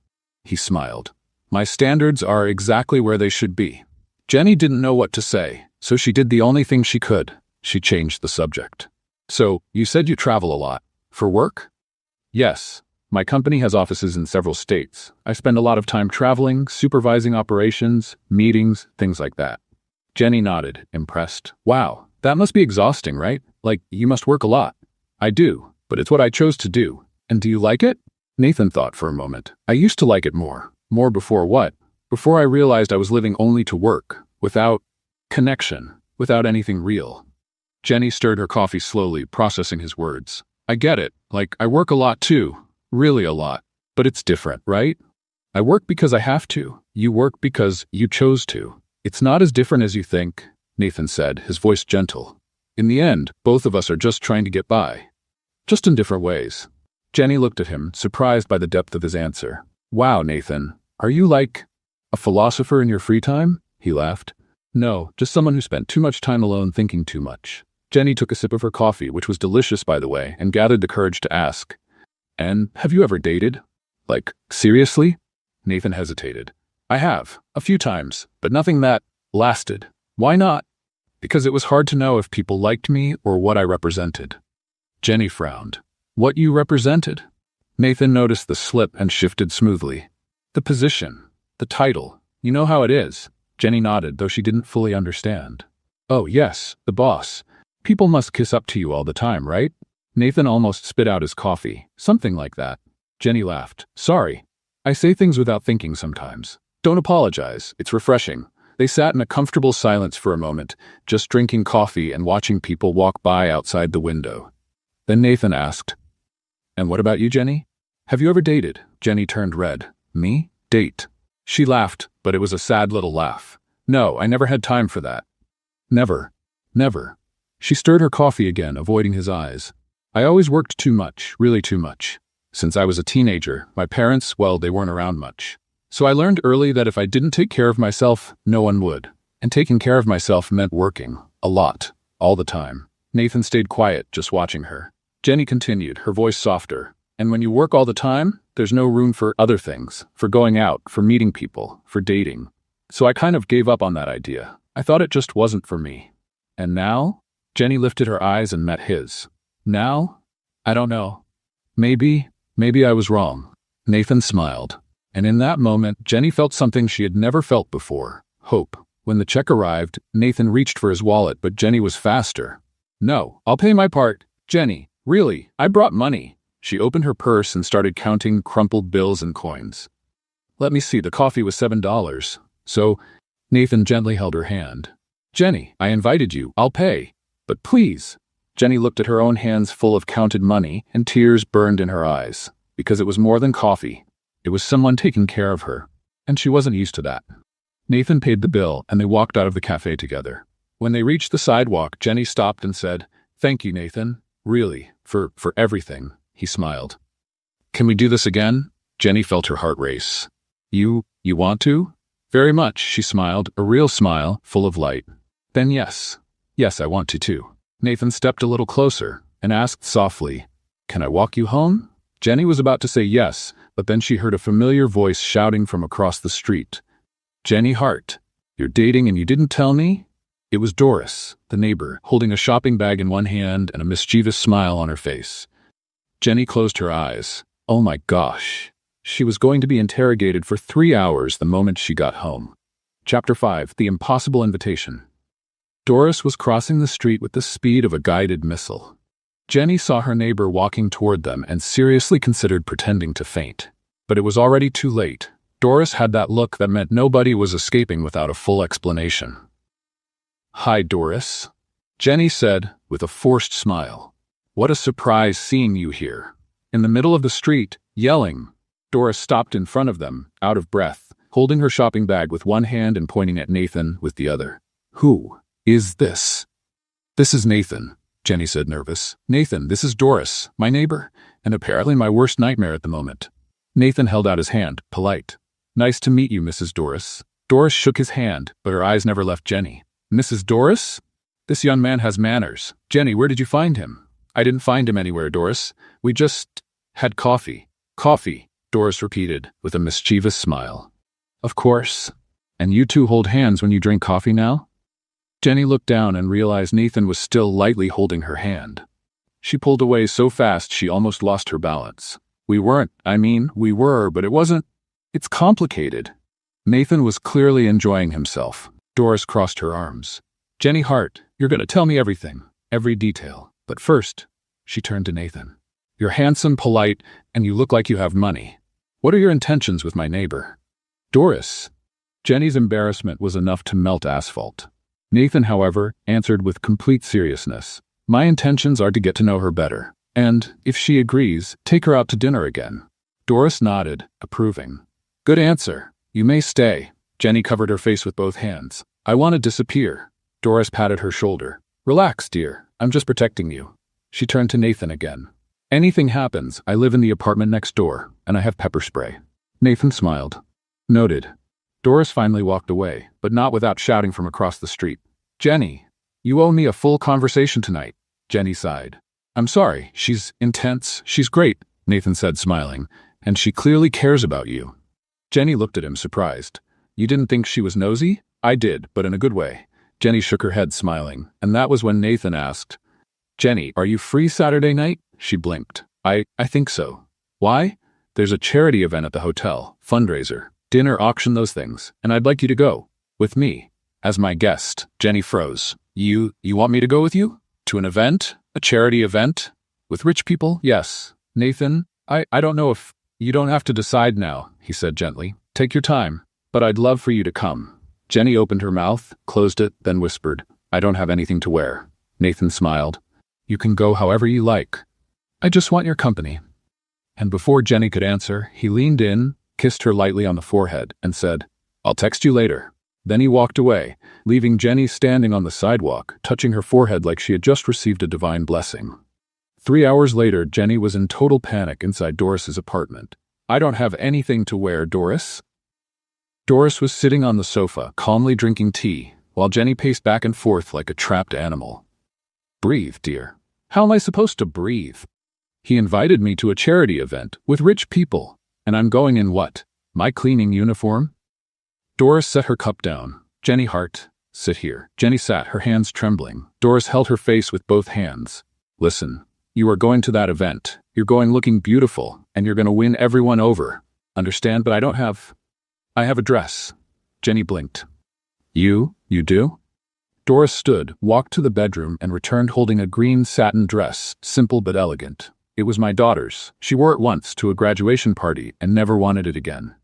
He smiled. My standards are exactly where they should be. Jenny didn't know what to say, so she did the only thing she could. She changed the subject. So, you said you travel a lot. For work? Yes. My company has offices in several states. I spend a lot of time traveling, supervising operations, meetings, things like that. Jenny nodded, impressed. Wow, that must be exhausting, right? Like, you must work a lot. I do, but it's what I chose to do. And do you like it? Nathan thought for a moment. I used to like it more. More before what? Before I realized I was living only to work, without connection, without anything real. Jenny stirred her coffee slowly, processing his words. I get it. Like, I work a lot too. Really a lot. But it's different, right? I work because I have to. You work because you chose to. It's not as different as you think, Nathan said, his voice gentle. In the end, both of us are just trying to get by. Just in different ways. Jenny looked at him, surprised by the depth of his answer. Wow, Nathan. Are you like a philosopher in your free time? He laughed. No, just someone who spent too much time alone thinking too much. Jenny took a sip of her coffee, which was delicious by the way, and gathered the courage to ask. And have you ever dated? Like, seriously? Nathan hesitated. I have, a few times, but nothing that lasted. Why not? Because it was hard to know if people liked me or what I represented. Jenny frowned. What you represented? Nathan noticed the slip and shifted smoothly. The position. The title. You know how it is. Jenny nodded, though she didn't fully understand. Oh, yes, the boss. People must kiss up to you all the time, right? Nathan almost spit out his coffee. Something like that. Jenny laughed. Sorry. I say things without thinking sometimes. Don't apologize. It's refreshing. They sat in a comfortable silence for a moment, just drinking coffee and watching people walk by outside the window. Then Nathan asked, "And what about you, Jenny? Have you ever dated?" Jenny turned red. Me? Date? She laughed, but it was a sad little laugh. No, I never had time for that. Never. Never. She stirred her coffee again, avoiding his eyes. I always worked too much, really too much. Since I was a teenager, my parents, well, they weren't around much. So I learned early that if I didn't take care of myself, no one would. And taking care of myself meant working. A lot. All the time. Nathan stayed quiet, just watching her. Jenny continued, her voice softer. And when you work all the time, there's no room for other things. For going out, for meeting people, for dating. So I kind of gave up on that idea. I thought it just wasn't for me. And now? Jenny lifted her eyes and met his. Now? I don't know. Maybe I was wrong. Nathan smiled. And in that moment, Jenny felt something she had never felt before. Hope. When the check arrived, Nathan reached for his wallet, but Jenny was faster. No, I'll pay my part. Jenny, really, I brought money. She opened her purse and started counting crumpled bills and coins. Let me see, the coffee was $7. So, Nathan gently held her hand. Jenny, I invited you. I'll pay. But please. Jenny looked at her own hands full of counted money, and tears burned in her eyes. Because it was more than coffee. It was someone taking care of her. And she wasn't used to that. Nathan paid the bill, and they walked out of the cafe together. When they reached the sidewalk, Jenny stopped and said, "Thank you, Nathan. Really, for everything." He smiled. "Can we do this again?" Jenny felt her heart race. You want to?" "Very much," she smiled, a real smile, full of light. "Then yes. Yes, I want to too." Nathan stepped a little closer and asked softly, "Can I walk you home?" Jenny was about to say yes, but then she heard a familiar voice shouting from across the street. "Jenny Hart, you're dating and you didn't tell me?" It was Doris, the neighbor, holding a shopping bag in one hand and a mischievous smile on her face. Jenny closed her eyes. Oh my gosh. She was going to be interrogated for 3 hours the moment she got home. Chapter 5, The Impossible Invitation. Doris was crossing the street with the speed of a guided missile. Jenny saw her neighbor walking toward them and seriously considered pretending to faint. But it was already too late. Doris had that look that meant nobody was escaping without a full explanation. "Hi, Doris," Jenny said, with a forced smile. "What a surprise seeing you here." In the middle of the street, yelling, Doris stopped in front of them, out of breath, holding her shopping bag with one hand and pointing at Nathan with the other. "Who is this?" "This is Nathan," Jenny said, nervous. "Nathan, this is Doris, my neighbor, and apparently my worst nightmare at the moment." Nathan held out his hand, polite. "Nice to meet you, Mrs. Doris." Doris shook his hand, but her eyes never left Jenny. "Mrs. Doris? This young man has manners. Jenny, where did you find him?" "I didn't find him anywhere, Doris. We just had coffee." "Coffee," Doris repeated, with a mischievous smile. "Of course. And you two hold hands when you drink coffee now?" Jenny looked down and realized Nathan was still lightly holding her hand. She pulled away so fast she almost lost her balance. We were, but it wasn't. It's complicated." Nathan was clearly enjoying himself. Doris crossed her arms. "Jenny Hart, you're going to tell me everything, every detail. But first," she turned to Nathan, "you're handsome, polite, and you look like you have money. What are your intentions with my neighbor?" "Doris." Jenny's embarrassment was enough to melt asphalt. Nathan, however, answered with complete seriousness. "My intentions are to get to know her better. And, if she agrees, take her out to dinner again." Doris nodded, approving. "Good answer. You may stay." Jenny covered her face with both hands. "I want to disappear." Doris patted her shoulder. "Relax, dear. I'm just protecting you." She turned to Nathan again. "Anything happens, I live in the apartment next door, and I have pepper spray." Nathan smiled. "Noted." Doris finally walked away, but not without shouting from across the street. "Jenny, you owe me a full conversation tonight." Jenny sighed. "I'm sorry. She's intense. She's great," Nathan said, smiling. "And she clearly cares about you." Jenny looked at him, surprised. "You didn't think she was nosy?" "I did, but in a good way." Jenny shook her head, smiling, and that was when Nathan asked, "Jenny, are you free Saturday night?" She blinked. I think so." "Why?" "There's a charity event at the hotel, fundraiser, dinner, auction, those things, and I'd like you to go. With me. As my guest." Jenny froze. You want me to go with you? To an event? A charity event? With rich people? Yes. Nathan, I don't know if... You don't have to decide now, he said gently. Take your time. But I'd love for you to come. Jenny opened her mouth, closed it, then whispered, I don't have anything to wear. Nathan smiled. You can go however you like. I just want your company. And before Jenny could answer, he leaned in, kissed her lightly on the forehead, and said, I'll text you later. Then he walked away, leaving Jenny standing on the sidewalk, touching her forehead like she had just received a divine blessing. 3 hours later, Jenny was in total panic inside Doris's apartment. I don't have anything to wear, Doris. Doris was sitting on the sofa, calmly drinking tea, while Jenny paced back and forth like a trapped animal. Breathe, dear. How am I supposed to breathe? He invited me to a charity event with rich people, and I'm going in what? My cleaning uniform? Doris set her cup down. Jenny Hart, sit here. Jenny sat, her hands trembling. Doris held her face with both hands. Listen, you are going to that event. You're going looking beautiful, and you're going to win everyone over. Understand, but I have a dress. Jenny blinked. You do? Doris stood, walked to the bedroom, and returned holding a green satin dress, simple but elegant. It was my daughter's. She wore it once to a graduation party and never wanted it again.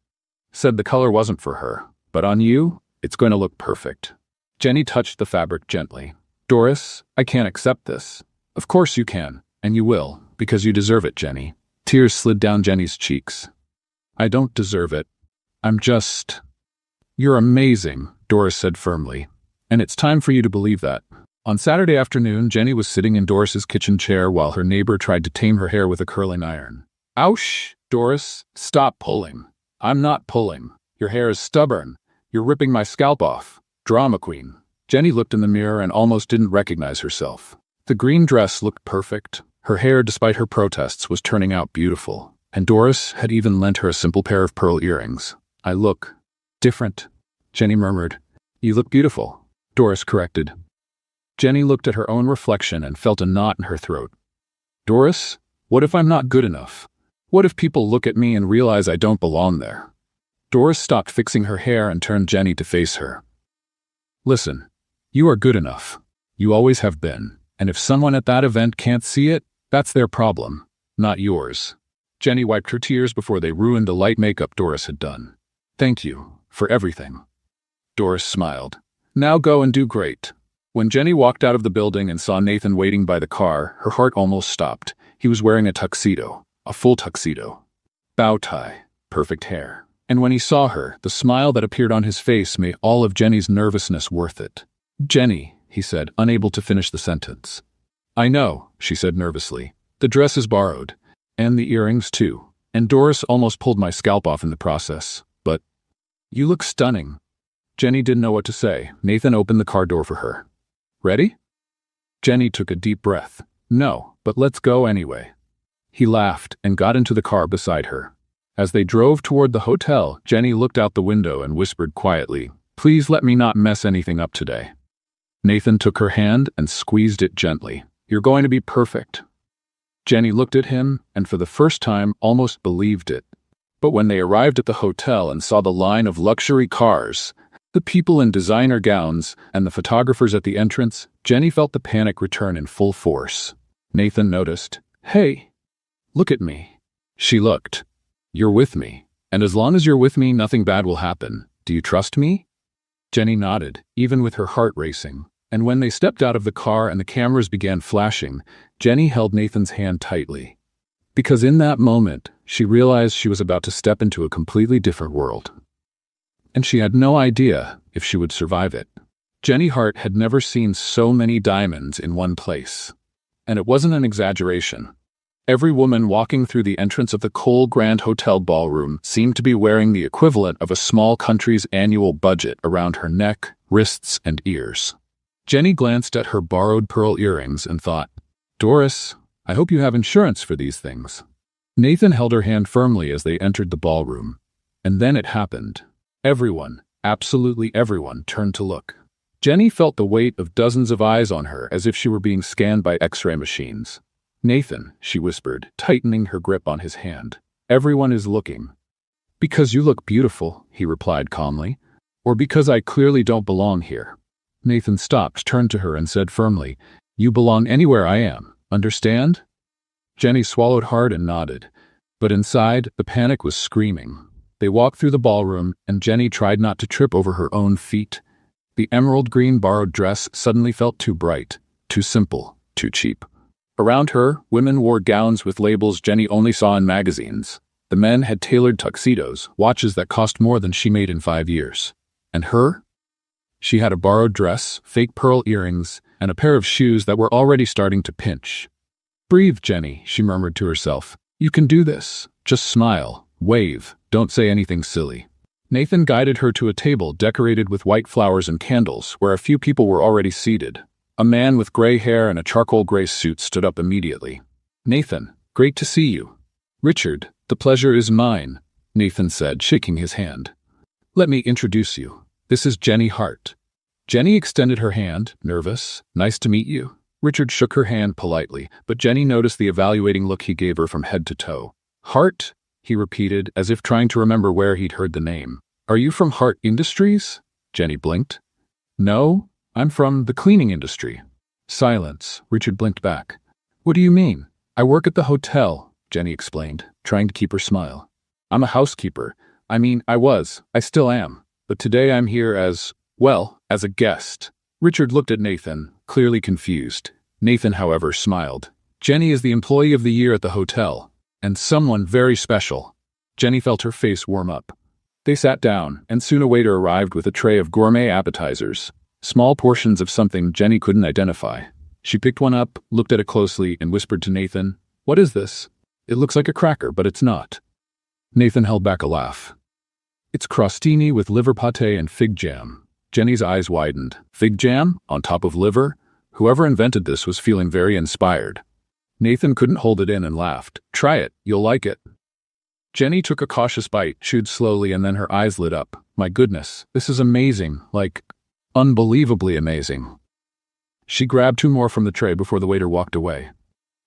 Said the color wasn't for her, but on you, it's going to look perfect. Jenny touched the fabric gently. Doris, I can't accept this. Of course you can, and you will, because you deserve it, Jenny. Tears slid down Jenny's cheeks. I don't deserve it. You're amazing, Doris said firmly. And it's time for you to believe that. On Saturday afternoon, Jenny was sitting in Doris's kitchen chair while her neighbor tried to tame her hair with a curling iron. Ouch, Doris, stop pulling. I'm not pulling. Your hair is stubborn. You're ripping my scalp off. Drama queen. Jenny looked in the mirror and almost didn't recognize herself. The green dress looked perfect. Her hair, despite her protests, was turning out beautiful. And Doris had even lent her a simple pair of pearl earrings. I look different, Jenny murmured. You look beautiful, Doris corrected. Jenny looked at her own reflection and felt a knot in her throat. Doris, what if I'm not good enough? What if people look at me and realize I don't belong there? Doris stopped fixing her hair and turned Jenny to face her. Listen, you are good enough. You always have been. And if someone at that event can't see it, that's their problem, not yours. Jenny wiped her tears before they ruined the light makeup Doris had done. Thank you for everything. Doris smiled. Now go and do great. When Jenny walked out of the building and saw Nathan waiting by the car, her heart almost stopped. He was wearing a tuxedo, a full tuxedo. Bow tie, perfect hair. And when he saw her, the smile that appeared on his face made all of Jenny's nervousness worth it. Jenny, he said, unable to finish the sentence. I know, she said nervously. The dress is borrowed. And the earrings, too. And Doris almost pulled my scalp off in the process. But you look stunning. Jenny didn't know what to say. Nathan opened the car door for her. Ready? Jenny took a deep breath. No, but let's go anyway. He laughed and got into the car beside her. As they drove toward the hotel, Jenny looked out the window and whispered quietly, Please let me not mess anything up today. Nathan took her hand and squeezed it gently. You're going to be perfect. Jenny looked at him and for the first time almost believed it. But when they arrived at the hotel and saw the line of luxury cars, the people in designer gowns, and the photographers at the entrance, Jenny felt the panic return in full force. Nathan noticed. Hey, look at me. She looked. You're with me. And as long as you're with me, nothing bad will happen. Do you trust me? Jenny nodded, even with her heart racing. And when they stepped out of the car and the cameras began flashing, Jenny held Nathan's hand tightly. Because in that moment, she realized she was about to step into a completely different world. And she had no idea if she would survive it. Jenny Hart had never seen so many diamonds in one place. And it wasn't an exaggeration. Every woman walking through the entrance of the Cole Grand Hotel ballroom seemed to be wearing the equivalent of a small country's annual budget around her neck, wrists, and ears. Jenny glanced at her borrowed pearl earrings and thought, Doris, I hope you have insurance for these things. Nathan held her hand firmly as they entered the ballroom. And then it happened. Everyone, absolutely everyone, turned to look. Jenny felt the weight of dozens of eyes on her as if she were being scanned by X-ray machines. Nathan, she whispered, tightening her grip on his hand. Everyone is looking. Because you look beautiful, he replied calmly. Or because I clearly don't belong here. Nathan stopped, turned to her, and said firmly, "You belong anywhere I am, understand?" Jenny swallowed hard and nodded, but inside, the panic was screaming. They walked through the ballroom, and Jenny tried not to trip over her own feet. The emerald green borrowed dress suddenly felt too bright, too simple, too cheap. Around her, women wore gowns with labels Jenny only saw in magazines. The men had tailored tuxedos, watches that cost more than she made in 5 years. And her? She had a borrowed dress, fake pearl earrings, and a pair of shoes that were already starting to pinch. "Breathe, Jenny," she murmured to herself. "You can do this. Just smile, wave, don't say anything silly." Nathan guided her to a table decorated with white flowers and candles, where a few people were already seated. A man with gray hair and a charcoal gray suit stood up immediately. "Nathan, great to see you." "Richard, the pleasure is mine," Nathan said, shaking his hand. "Let me introduce you. This is Jenny Hart." Jenny extended her hand, nervous. "Nice to meet you." Richard shook her hand politely, but Jenny noticed the evaluating look he gave her from head to toe. "Hart?" he repeated, as if trying to remember where he'd heard the name. "Are you from Hart Industries?" Jenny blinked. "No, I'm from the cleaning industry." Silence. Richard blinked back. "What do you mean?" "I work at the hotel," Jenny explained, trying to keep her smile. "I'm a housekeeper. I still am. But today I'm here as a guest." Richard looked at Nathan, clearly confused. Nathan, however, smiled. "Jenny is the employee of the year at the hotel, and someone very special." Jenny felt her face warm up. They sat down, and soon a waiter arrived with a tray of gourmet appetizers, small portions of something Jenny couldn't identify. She picked one up, looked at it closely, and whispered to Nathan, "What is this? It looks like a cracker, but it's not." Nathan held back a laugh. "It's crostini with liver pâté and fig jam." Jenny's eyes widened. Fig jam? On top of liver? Whoever invented this was feeling very inspired. Nathan couldn't hold it in and laughed. "Try it, you'll like it." Jenny took a cautious bite, chewed slowly, and then her eyes lit up. "My goodness, this is amazing, like, unbelievably amazing." She grabbed 2 more from the tray before the waiter walked away.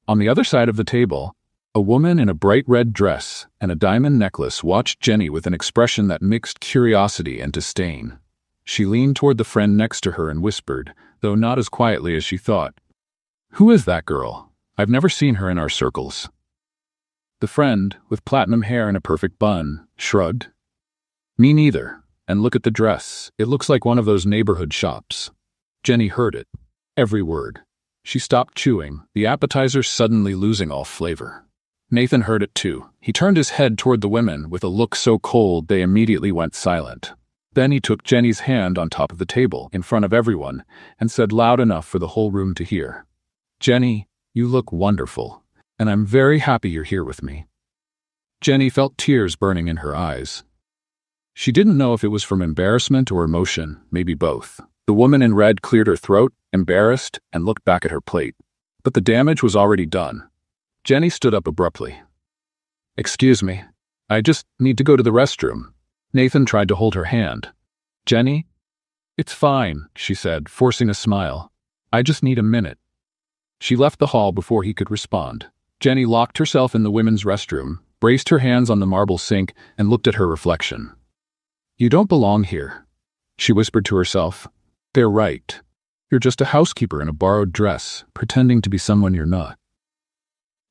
On the other side of the table, a woman in a bright red dress and a diamond necklace watched Jenny with an expression that mixed curiosity and disdain. She leaned toward the friend next to her and whispered, though not as quietly as she thought, "Who is that girl? I've never seen her in our circles." The friend, with platinum hair and a perfect bun, shrugged. "Me neither. And look at the dress. It looks like one of those neighborhood shops." Jenny heard it. Every word. She stopped chewing, the appetizer suddenly losing all flavor. Nathan heard it too. He turned his head toward the women with a look so cold they immediately went silent. Then he took Jenny's hand on top of the table, in front of everyone, and said loud enough for the whole room to hear, "Jenny, you look wonderful, and I'm very happy you're here with me." Jenny felt tears burning in her eyes. She didn't know if it was from embarrassment or emotion, maybe both. The woman in red cleared her throat, embarrassed, and looked back at her plate. But the damage was already done. Jenny stood up abruptly. "Excuse me, I just need to go to the restroom." Nathan tried to hold her hand. "Jenny?" "It's fine," she said, forcing a smile. "I just need a minute." She left the hall before he could respond. Jenny locked herself in the women's restroom, braced her hands on the marble sink, and looked at her reflection. "You don't belong here," she whispered to herself. "They're right. You're just a housekeeper in a borrowed dress, pretending to be someone you're not."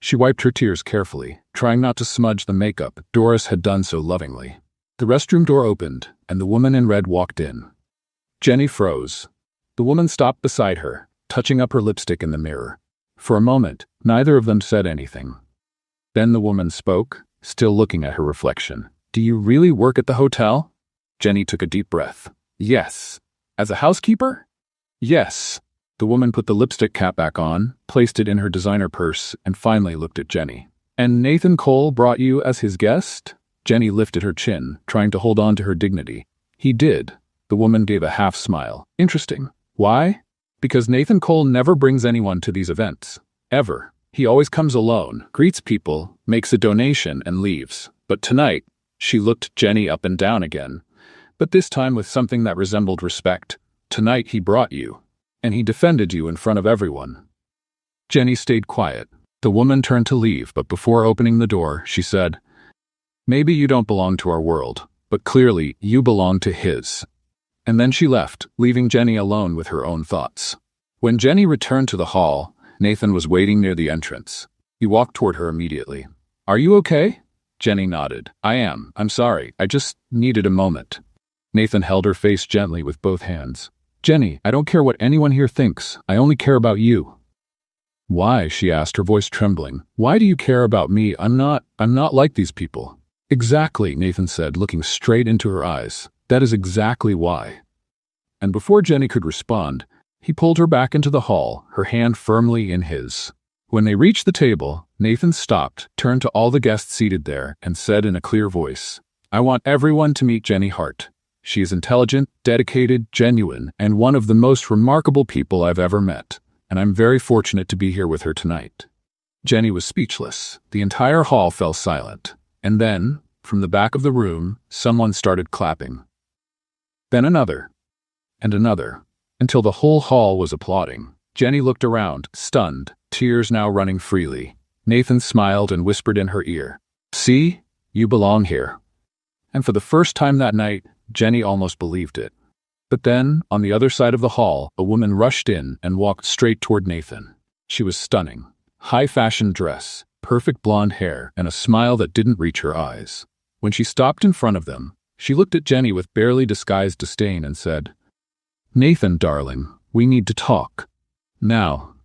She wiped her tears carefully, trying not to smudge the makeup Doris had done so lovingly. The restroom door opened, and the woman in red walked in. Jenny froze. The woman stopped beside her, touching up her lipstick in the mirror. For a moment, neither of them said anything. Then the woman spoke, still looking at her reflection. "Do you really work at the hotel?" Jenny took a deep breath. "Yes." "As a housekeeper?" "Yes." The woman put the lipstick cap back on, placed it in her designer purse, and finally looked at Jenny. "And Nathan Cole brought you as his guest?" Jenny lifted her chin, trying to hold on to her dignity. "He did." The woman gave a half smile. "Interesting. Why?" "Because Nathan Cole never brings anyone to these events. Ever. He always comes alone, greets people, makes a donation, and leaves. But tonight," she looked Jenny up and down again, but this time with something that resembled respect. "Tonight he brought you, and he defended you in front of everyone." Jenny stayed quiet. The woman turned to leave, but before opening the door, she said, "Maybe you don't belong to our world, but clearly you belong to his. And then she left, leaving Jenny alone with her own thoughts. When Jenny returned to the hall, Nathan was waiting near the entrance. He walked toward her immediately. "Are you okay?" Jenny nodded. "I am. I'm sorry. I just needed a moment." Nathan held her face gently with both hands. "Jenny, I don't care what anyone here thinks. I only care about you." "Why?" she asked, her voice trembling. "Why do you care about me? I'm not like these people." "Exactly," Nathan said, looking straight into her eyes. "That is exactly why." And before Jenny could respond, he pulled her back into the hall, her hand firmly in his. When they reached the table, Nathan stopped, turned to all the guests seated there, and said in a clear voice, "I want everyone to meet Jenny Hart. She is intelligent, dedicated, genuine, and one of the most remarkable people I've ever met, and I'm very fortunate to be here with her tonight." Jenny was speechless. The entire hall fell silent. And then, from the back of the room, someone started clapping. Then another, and another, until the whole hall was applauding. Jenny looked around, stunned, tears now running freely. Nathan smiled and whispered in her ear, "See, you belong here." And for the first time that night, Jenny almost believed it. But then, on the other side of the hall, a woman rushed in and walked straight toward Nathan. She was stunning. High-fashion dress, perfect blonde hair, and a smile that didn't reach her eyes. When she stopped in front of them, she looked at Jenny with barely disguised disdain and said, "Nathan, darling, we need to talk. Now."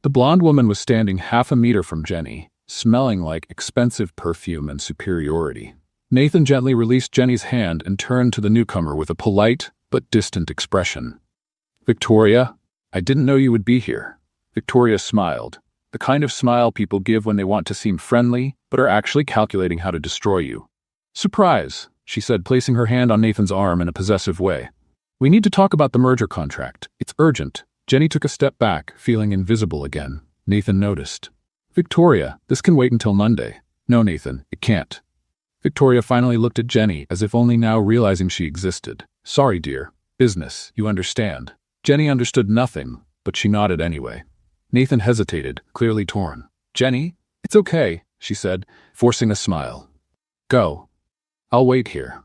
The blonde woman was standing half a meter from Jenny, smelling like expensive perfume and superiority. Nathan gently released Jenny's hand and turned to the newcomer with a polite but distant expression. "Victoria, I didn't know you would be here." Victoria smiled, the kind of smile people give when they want to seem friendly but are actually calculating how to destroy you. "Surprise," she said, placing her hand on Nathan's arm in a possessive way. "We need to talk about the merger contract. It's urgent." Jenny took a step back, feeling invisible again. Nathan noticed. "Victoria, this can wait until Monday." "No, Nathan, it can't." Victoria finally looked at Jenny, as if only now realizing she existed. "Sorry, dear. Business, you understand." Jenny understood nothing, but she nodded anyway. Nathan hesitated, clearly torn. "Jenny, it's okay," she said, forcing a smile. "Go. I'll wait here."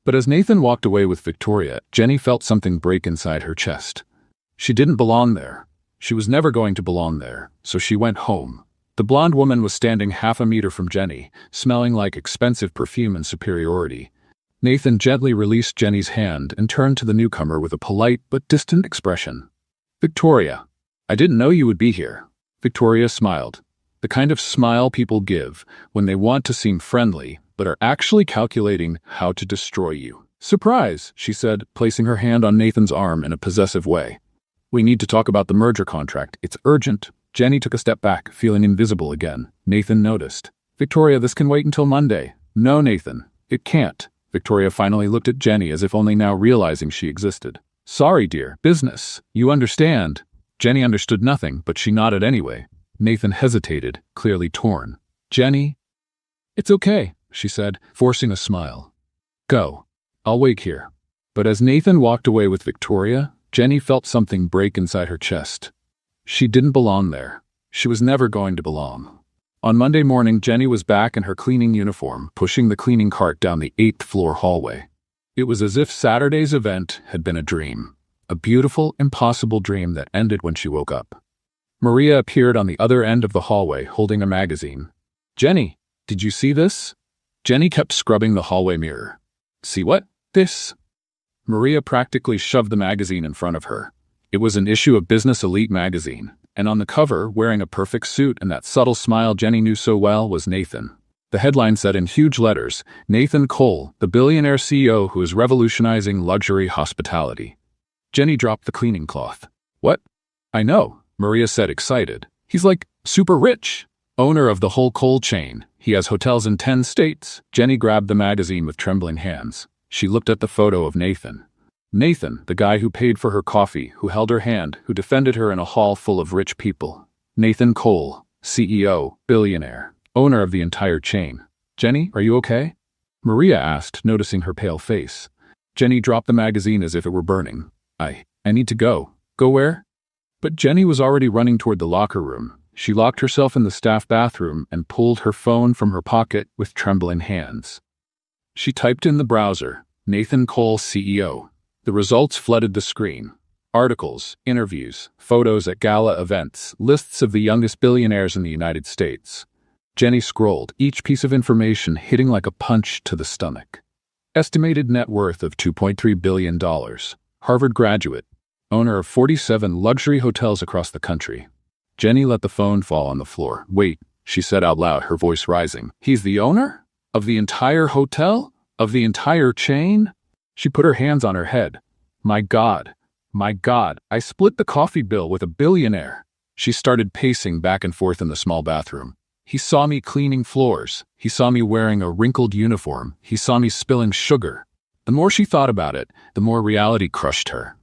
But as Nathan walked away with Victoria, Jenny felt something break inside her chest. She didn't belong there. She was never going to belong there, so she went home. The blonde woman was standing half a meter from Jenny, smelling like expensive perfume and superiority. Nathan gently released Jenny's hand and turned to the newcomer with a polite but distant expression. "Victoria, I didn't know you would be here." Victoria smiled, the kind of smile people give when they want to seem friendly but are actually calculating how to destroy you. "Surprise," she said, placing her hand on Nathan's arm in a possessive way. "We need to talk about the merger contract. It's urgent." Jenny took a step back, feeling invisible again. Nathan noticed. "Victoria, this can wait until Monday." "No, Nathan, it can't." Victoria finally looked at Jenny as if only now realizing she existed. "Sorry, dear. Business. You understand." Jenny understood nothing, but she nodded anyway. Nathan hesitated, clearly torn. "Jenny?" "It's okay," she said, forcing a smile. "Go. I'll wait here." But as Nathan walked away with Victoria, Jenny felt something break inside her chest. She didn't belong there. She was never going to belong. On Monday morning, Jenny was back in her cleaning uniform, pushing the cleaning cart down the 8th-floor hallway. It was as if Saturday's event had been a dream. A beautiful, impossible dream that ended when she woke up. Maria appeared on the other end of the hallway, holding a magazine. "Jenny, did you see this?" Jenny kept scrubbing the hallway mirror. "See what? This?" Maria practically shoved the magazine in front of her. It was an issue of Business Elite magazine, and on the cover, wearing a perfect suit and that subtle smile Jenny knew so well, was Nathan. The headline said in huge letters, "Nathan Cole, the billionaire CEO who is revolutionizing luxury hospitality." Jenny dropped the cleaning cloth. "What?" "I know," Maria said, excited. "He's like super rich. Owner of the whole Cole chain. He has hotels in 10 states. Jenny grabbed the magazine with trembling hands. She looked at the photo of Nathan. Nathan, the guy who paid for her coffee, who held her hand, who defended her in a hall full of rich people. Nathan Cole, CEO, billionaire, owner of the entire chain. "Jenny, are you okay?" Maria asked, noticing her pale face. Jenny dropped the magazine as if it were burning. I need to go." "Go where?" But Jenny was already running toward the locker room. She locked herself in the staff bathroom and pulled her phone from her pocket with trembling hands. She typed in the browser, "Nathan Cole, CEO." The results flooded the screen. Articles, interviews, photos at gala events, lists of the youngest billionaires in the United States. Jenny scrolled, each piece of information hitting like a punch to the stomach. Estimated net worth of $2.3 billion. Harvard graduate. Owner of 47 luxury hotels across the country. Jenny let the phone fall on the floor. "Wait," she said out loud, her voice rising. "He's the owner? Of the entire hotel? Of the entire chain?" She put her hands on her head. My God, I split the coffee bill with a billionaire." She started pacing back and forth in the small bathroom. He saw me cleaning floors. He saw me wearing a wrinkled uniform. He saw me spilling sugar. The more she thought about it, the more reality crushed her.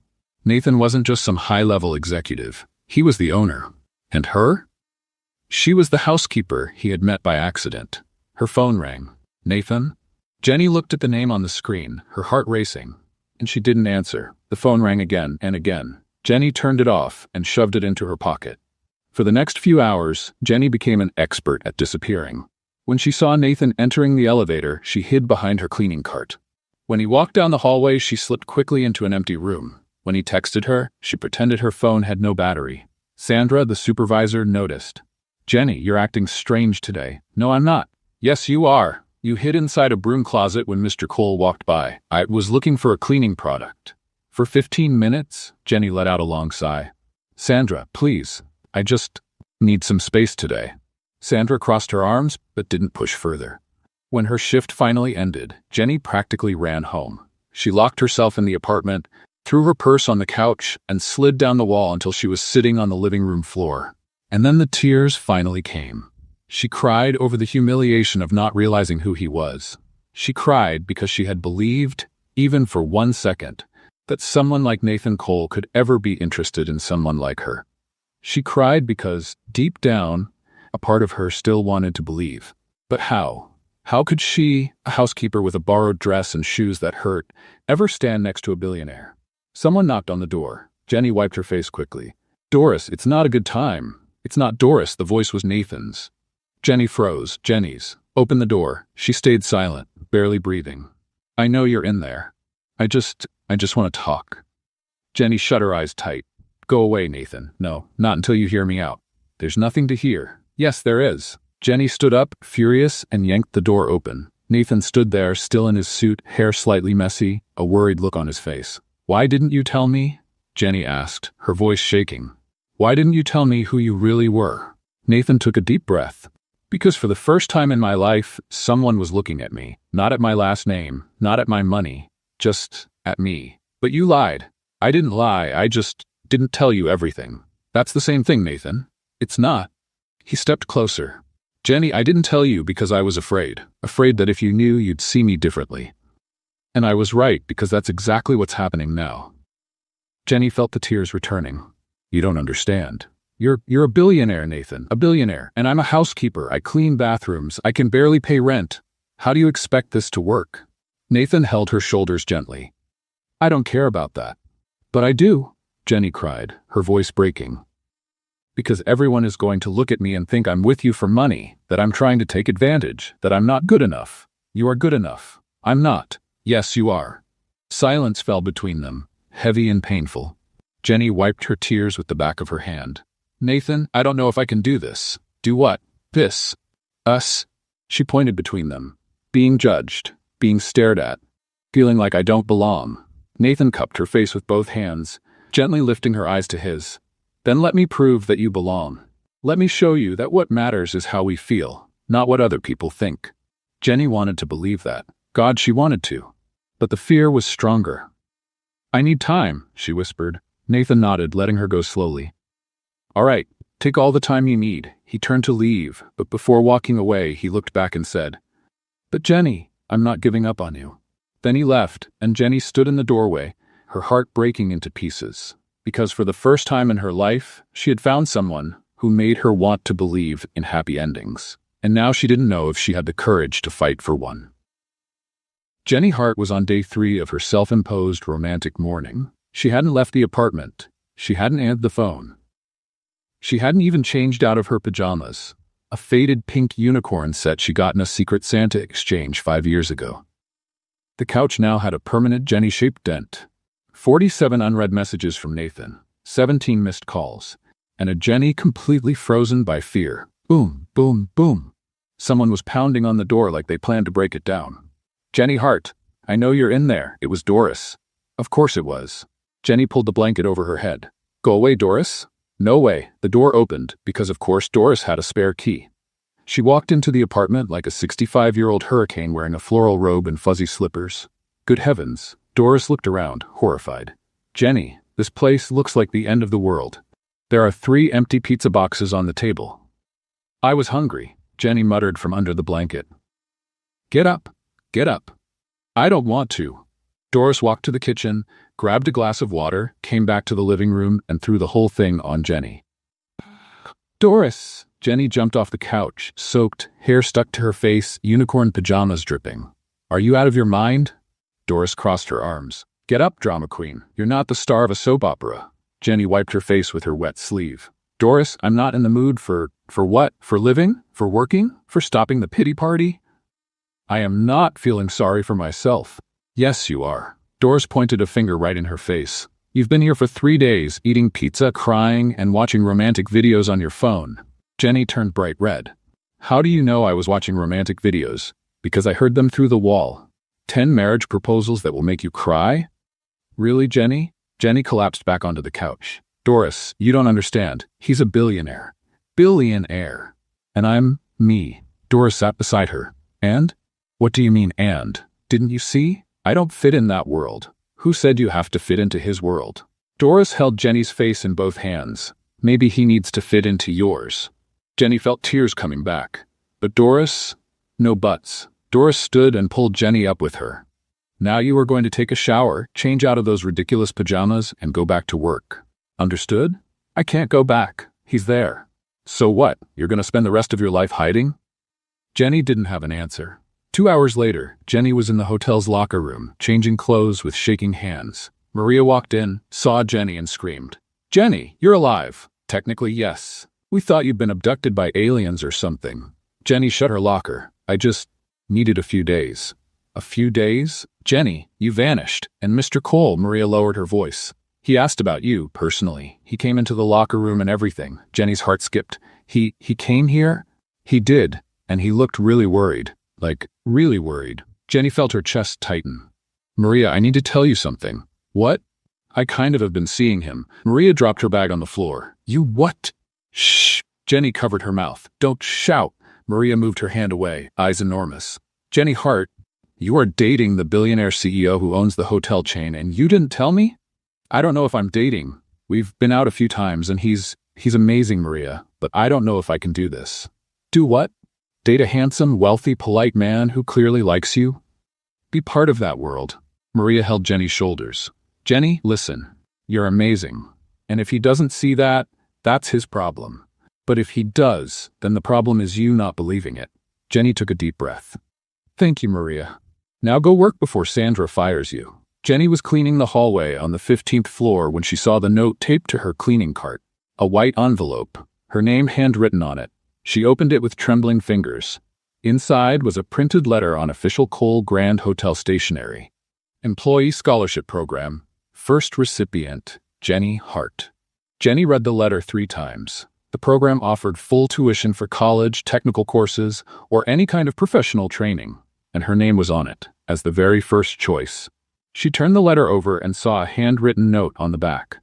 Nathan wasn't just some high-level executive. He was the owner. And her? She was the housekeeper he had met by accident. Her phone rang. "Nathan?" Jenny looked at the name on the screen, her heart racing, and she didn't answer. The phone rang again and again. Jenny turned it off and shoved it into her pocket. For the next few hours, Jenny became an expert at disappearing. When she saw Nathan entering the elevator, she hid behind her cleaning cart. When he walked down the hallway, she slipped quickly into an empty room. When he texted her, she pretended her phone had no battery. Sandra, the supervisor, noticed. "Jenny, you're acting strange today." "No, I'm not." "Yes, you are. You hid inside a broom closet when Mr. Cole walked by." "I was looking for a cleaning product." "For 15 minutes?" Jenny let out a long sigh. "Sandra, please. I just need some space today." Sandra crossed her arms, but didn't push further. When her shift finally ended, Jenny practically ran home. She locked herself in the apartment, threw her purse on the couch, and slid down the wall until she was sitting on the living room floor. And then the tears finally came. She cried over the humiliation of not realizing who he was. She cried because she had believed, even for 1 second, that someone like Nathan Cole could ever be interested in someone like her. She cried because, deep down, a part of her still wanted to believe. But how? How could she, a housekeeper with a borrowed dress and shoes that hurt, ever stand next to a billionaire? Someone knocked on the door. Jenny wiped her face quickly. "Doris, it's not a good time." "It's not Doris," the voice was Nathan's. Jenny froze. "Jenny's." "Open the door." She stayed silent, barely breathing. "I know you're in there. I just want to talk." Jenny shut her eyes tight. "Go away, Nathan." "No, not until you hear me out." "There's nothing to hear." "Yes, there is." Jenny stood up, furious, and yanked the door open. Nathan stood there, still in his suit, hair slightly messy, a worried look on his face. "Why didn't you tell me?" Jenny asked, her voice shaking. "Why didn't you tell me who you really were?" Nathan took a deep breath. "Because for the first time in my life, someone was looking at me. Not at my last name, not at my money, just at me." "But you lied." "I didn't lie, I just didn't tell you everything." "That's the same thing, Nathan." "It's not." He stepped closer. "Jenny, I didn't tell you because I was afraid. Afraid that if you knew, you'd see me differently. And I was right, because that's exactly what's happening now." Jenny felt the tears returning. "You don't understand. You're a billionaire, Nathan. A billionaire. And I'm a housekeeper. I clean bathrooms. I can barely pay rent. How do you expect this to work?" Nathan held her shoulders gently. "I don't care about that." "But I do," Jenny cried, her voice breaking. "Because everyone is going to look at me and think I'm with you for money, that I'm trying to take advantage, that I'm not good enough. You are good enough. I'm not." "Yes, you are." Silence fell between them, heavy and painful. Jenny wiped her tears with the back of her hand. "Nathan, I don't know if I can do this." "Do what?" "This. Us." She pointed between them. "Being judged, being stared at, feeling like I don't belong." Nathan cupped her face with both hands, gently lifting her eyes to his. "Then let me prove that you belong. Let me show you that what matters is how we feel, not what other people think." Jenny wanted to believe that. God, she wanted to. But the fear was stronger. "I need time," she whispered. Nathan nodded, letting her go slowly. "All right, take all the time you need." He turned to leave, but before walking away, he looked back and said, "But Jenny, I'm not giving up on you." Then he left, and Jenny stood in the doorway, her heart breaking into pieces. Because for the first time in her life, she had found someone who made her want to believe in happy endings. And now she didn't know if she had the courage to fight for one. Jenny Hart was on day 3 of her self-imposed romantic mourning. She hadn't left the apartment. She hadn't answered the phone. She hadn't even changed out of her pajamas, a faded pink unicorn set she got in a Secret Santa exchange 5 years ago. The couch now had a permanent Jenny-shaped dent. 47 unread messages from Nathan, 17 missed calls, and a Jenny completely frozen by fear. Boom, boom, boom. Someone was pounding on the door like they planned to break it down. Jenny Hart, I know you're in there. It was Doris. Of course it was. Jenny pulled the blanket over her head. Go away, Doris. No way. The door opened because, of course, Doris had a spare key. She walked into the apartment like a 65-year-old hurricane wearing a floral robe and fuzzy slippers. Good heavens. Doris looked around, horrified. Jenny, this place looks like the end of the world. There are 3 empty pizza boxes on the table. I was hungry, Jenny muttered from under the blanket. Get up. Get up. I don't want to. Doris walked to the kitchen, grabbed a glass of water, came back to the living room, and threw the whole thing on Jenny. Doris! Jenny jumped off the couch, soaked, hair stuck to her face, unicorn pajamas dripping. Are you out of your mind? Doris crossed her arms. Get up, drama queen. You're not the star of a soap opera. Jenny wiped her face with her wet sleeve. Doris, I'm not in the mood for what? For living? For working? For stopping the pity party? I am not feeling sorry for myself. Yes, you are. Doris pointed a finger right in her face. You've been here for 3 days, eating pizza, crying, and watching romantic videos on your phone. Jenny turned bright red. How do you know I was watching romantic videos? Because I heard them through the wall. 10 marriage proposals that will make you cry? Really, Jenny? Jenny collapsed back onto the couch. Doris, you don't understand. He's a billionaire. Billionaire. And I'm me. Doris sat beside her. And? What do you mean, and? Didn't you see? I don't fit in that world. Who said you have to fit into his world? Doris held Jenny's face in both hands. Maybe he needs to fit into yours. Jenny felt tears coming back. But Doris? No buts. Doris stood and pulled Jenny up with her. Now you are going to take a shower, change out of those ridiculous pajamas, and go back to work. Understood? I can't go back. He's there. So what? You're going to spend the rest of your life hiding? Jenny didn't have an answer. 2 hours later, Jenny was in the hotel's locker room, changing clothes with shaking hands. Maria walked in, saw Jenny, and screamed, Jenny, you're alive. Technically, yes. We thought you'd been abducted by aliens or something. Jenny shut her locker. I just needed a few days. A few days? Jenny, you vanished. And Mr. Cole, Maria lowered her voice. He asked about you, personally. He came into the locker room and everything. Jenny's heart skipped. He came here? He did, and he looked really worried. Like, really worried. Jenny felt her chest tighten. Maria, I need to tell you something. What? I kind of have been seeing him. Maria dropped her bag on the floor. You what? Shh. Jenny covered her mouth. Don't shout. Maria moved her hand away, eyes enormous. Jenny Hart, you are dating the billionaire CEO who owns the hotel chain, and you didn't tell me? I don't know if I'm dating. We've been out a few times, and he's amazing, Maria, but I don't know if I can do this. Do what? Date a handsome, wealthy, polite man who clearly likes you? Be part of that world. Maria held Jenny's shoulders. Jenny, listen. You're amazing. And if he doesn't see that, that's his problem. But if he does, then the problem is you not believing it. Jenny took a deep breath. Thank you, Maria. Now go work before Sandra fires you. Jenny was cleaning the hallway on the 15th floor when she saw the note taped to her cleaning cart. A white envelope, her name handwritten on it. She opened it with trembling fingers. Inside was a printed letter on official Cole Grand Hotel stationery. Employee Scholarship Program. First recipient, Jenny Hart. Jenny read the letter 3 times. The program offered full tuition for college, technical courses, or any kind of professional training, and her name was on it, as the very first choice. She turned the letter over and saw a handwritten note on the back.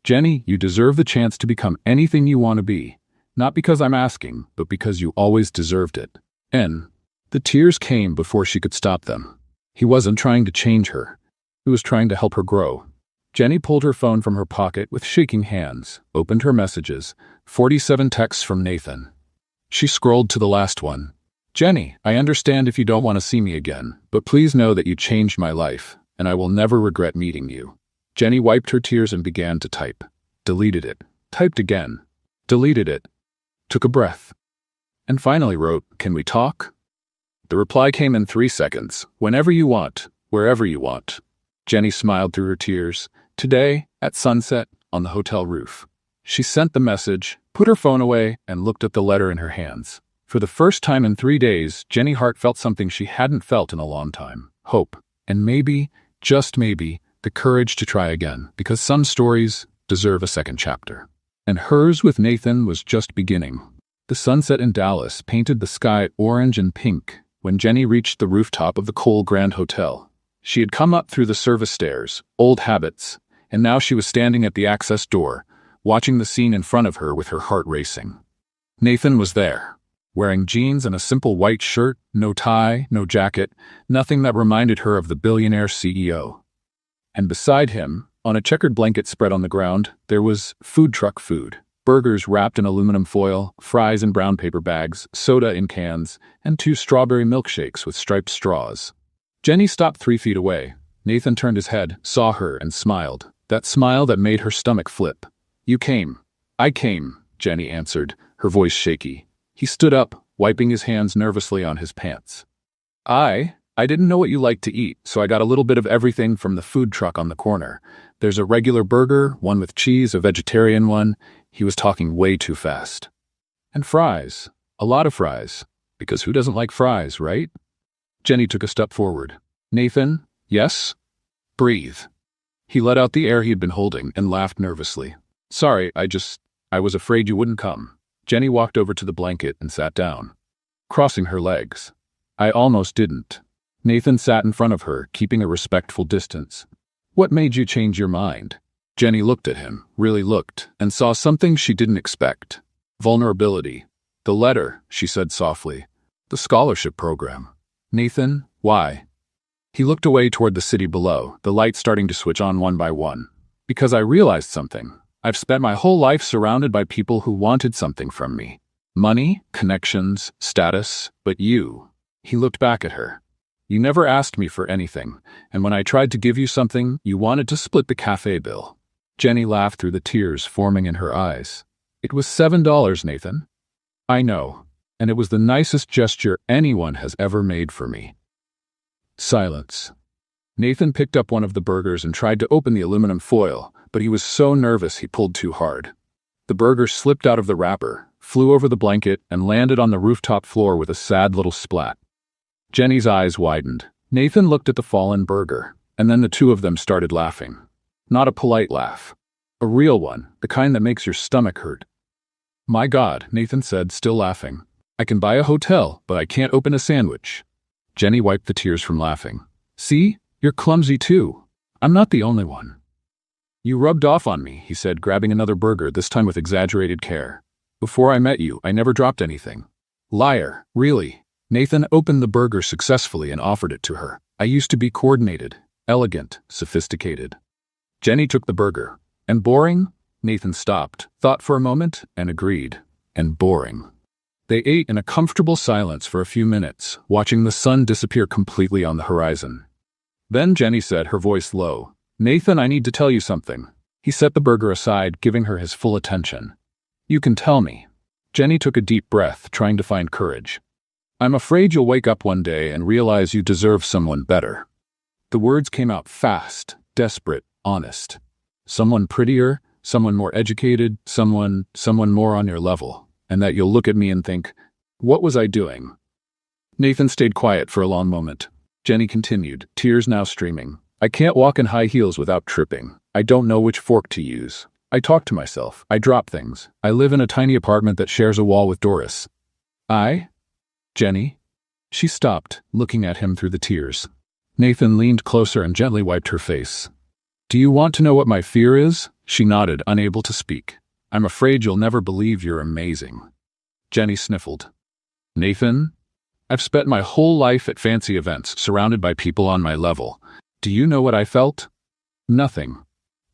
Jenny, you deserve the chance to become anything you want to be. Not because I'm asking, but because you always deserved it. N. The tears came before she could stop them. He wasn't trying to change her. He was trying to help her grow. Jenny pulled her phone from her pocket with shaking hands, opened her messages, 47 texts from Nathan. She scrolled to the last one. Jenny, I understand if you don't want to see me again, but please know that you changed my life, and I will never regret meeting you. Jenny wiped her tears and began to type. Deleted it. Typed again. Deleted it. Took a breath. And finally wrote, Can we talk? The reply came in 3 seconds. Whenever you want, wherever you want. Jenny smiled through her tears. Today, at sunset, on the hotel roof. She sent the message, put her phone away, and looked at the letter in her hands. For the first time in 3 days, Jenny Hart felt something she hadn't felt in a long time. Hope. And maybe, just maybe, the courage to try again, because some stories deserve a second chapter. And hers with Nathan was just beginning. The sunset in Dallas painted the sky orange and pink when Jenny reached the rooftop of the Cole Grand Hotel. She had come up through the service stairs, old habits, and now she was standing at the access door, watching the scene in front of her with her heart racing. Nathan was there, wearing jeans and a simple white shirt, no tie, no jacket, nothing that reminded her of the billionaire CEO. And beside him, on a checkered blanket spread on the ground, there was food truck food. Burgers wrapped in aluminum foil, fries in brown paper bags, soda in cans, and 2 strawberry milkshakes with striped straws. Jenny stopped 3 feet away. Nathan turned his head, saw her, and smiled. That smile that made her stomach flip. "You came." "I came," Jenny answered, her voice shaky. He stood up, wiping his hands nervously on his pants. I didn't know what you liked to eat, so I got a little bit of everything from the food truck on the corner. There's a regular burger, one with cheese, a vegetarian one." He was talking way too fast. "And fries. A lot of fries. Because who doesn't like fries, right?" Jenny took a step forward. "Nathan, yes?" "Breathe." He let out the air he had been holding and laughed nervously. "Sorry, I was afraid you wouldn't come." Jenny walked over to the blanket and sat down, crossing her legs. "I almost didn't." Nathan sat in front of her, keeping a respectful distance. "What made you change your mind?" Jenny looked at him, really looked, and saw something she didn't expect. Vulnerability. "The letter," she said softly. "The scholarship program." "Nathan, why?" He looked away toward the city below, the lights starting to switch on one by one. "Because I realized something. I've spent my whole life surrounded by people who wanted something from me. Money, connections, status, but you." He looked back at her. "You never asked me for anything, and when I tried to give you something, you wanted to split the cafe bill." Jenny laughed through the tears forming in her eyes. "It was $7, Nathan." "I know, and it was the nicest gesture anyone has ever made for me." Silence. Nathan picked up one of the burgers and tried to open the aluminum foil, but he was so nervous he pulled too hard. The burger slipped out of the wrapper, flew over the blanket, and landed on the rooftop floor with a sad little splat. Jenny's eyes widened. Nathan looked at the fallen burger, and then the two of them started laughing. Not a polite laugh. A real one, the kind that makes your stomach hurt. "My God," Nathan said, still laughing. "I can buy a hotel, but I can't open a sandwich." Jenny wiped the tears from laughing. "See? You're clumsy too. I'm not the only one." "You rubbed off on me," he said, grabbing another burger, this time with exaggerated care. "Before I met you, I never dropped anything." "Liar, really." Nathan opened the burger successfully and offered it to her. "I used to be coordinated, elegant, sophisticated." Jenny took the burger. "And boring?" Nathan stopped, thought for a moment, and agreed. "And boring." They ate in a comfortable silence for a few minutes, watching the sun disappear completely on the horizon. Then Jenny said, her voice low, "Nathan, I need to tell you something." He set the burger aside, giving her his full attention. "You can tell me." Jenny took a deep breath, trying to find courage. "I'm afraid you'll wake up one day and realize you deserve someone better." The words came out fast, desperate, honest. "Someone prettier, someone more educated, someone more on your level. And that you'll look at me and think, what was I doing?" Nathan stayed quiet for a long moment. Jenny continued, tears now streaming. "I can't walk in high heels without tripping. I don't know which fork to use. I talk to myself. I drop things. I live in a tiny apartment that shares a wall with Doris." Jenny?" She stopped, looking at him through the tears. Nathan leaned closer and gently wiped her face. "Do you want to know what my fear is?" She nodded, unable to speak. "I'm afraid you'll never believe you're amazing." Jenny sniffled. "Nathan, I've spent my whole life at fancy events, surrounded by people on my level. Do you know what I felt? Nothing.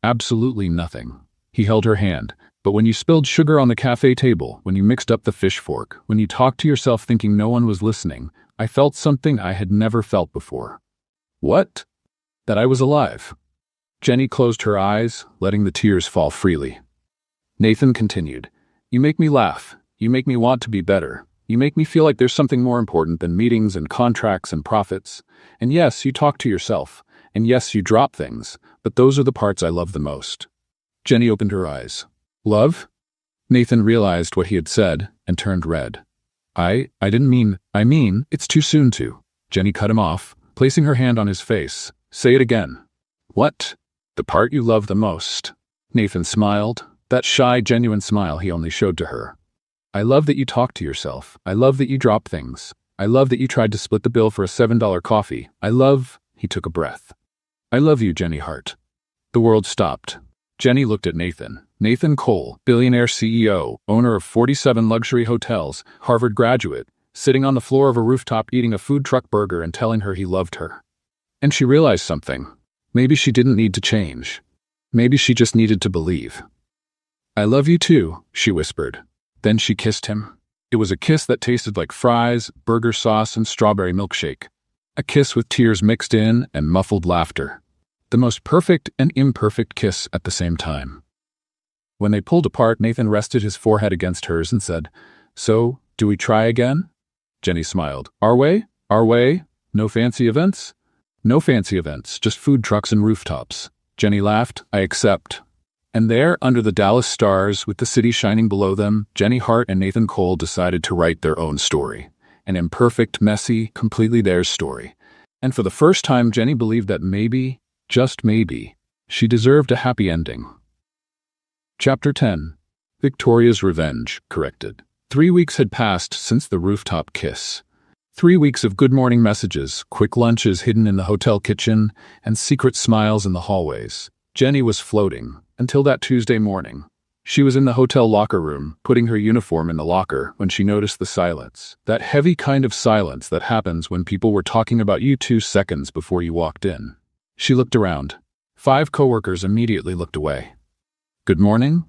Absolutely nothing." He held her hand. "But when you spilled sugar on the cafe table, when you mixed up the fish fork, when you talked to yourself thinking no one was listening, I felt something I had never felt before." "What?" "That I was alive." Jenny closed her eyes, letting the tears fall freely. Nathan continued, "You make me laugh. You make me want to be better. You make me feel like there's something more important than meetings and contracts and profits. And yes, you talk to yourself. And yes, you drop things. But those are the parts I love the most." Jenny opened her eyes. "Love?" Nathan realized what he had said and turned red. I didn't mean, it's too soon to." Jenny cut him off, placing her hand on his face. "Say it again." "What?" The part you love the most. Nathan smiled, that shy, genuine smile he only showed to her. I love that you talk to yourself. I love that you drop things. I love that you tried to split the bill for a $7 coffee. He took a breath. I love you, Jenny Hart. The world stopped. Jenny looked at Nathan. Nathan Cole, billionaire CEO, owner of 47 luxury hotels, Harvard graduate, sitting on the floor of a rooftop eating a food truck burger and telling her he loved her. And she realized something. Maybe she didn't need to change. Maybe she just needed to believe. I love you too, she whispered. Then she kissed him. It was a kiss that tasted like fries, burger sauce, and strawberry milkshake. A kiss with tears mixed in and muffled laughter. The most perfect and imperfect kiss at the same time. When they pulled apart, Nathan rested his forehead against hers and said, So, do we try again? Jenny smiled. Our way? Our way? No fancy events? No fancy events, just food trucks and rooftops. Jenny laughed. I accept. And there, under the Dallas stars, with the city shining below them, Jenny Hart and Nathan Cole decided to write their own story. An imperfect, messy, completely theirs story. And for the first time, Jenny believed that maybe, just maybe, she deserved a happy ending. Chapter 10. Victoria's Revenge, corrected. 3 weeks had passed since the rooftop kiss. 3 weeks of good morning messages, quick lunches hidden in the hotel kitchen, and secret smiles in the hallways. Jenny was floating, until that Tuesday morning. She was in the hotel locker room, putting her uniform in the locker, when she noticed the silence. That heavy kind of silence that happens when people were talking about you 2 seconds before you walked in. She looked around. 5 coworkers immediately looked away. Good morning?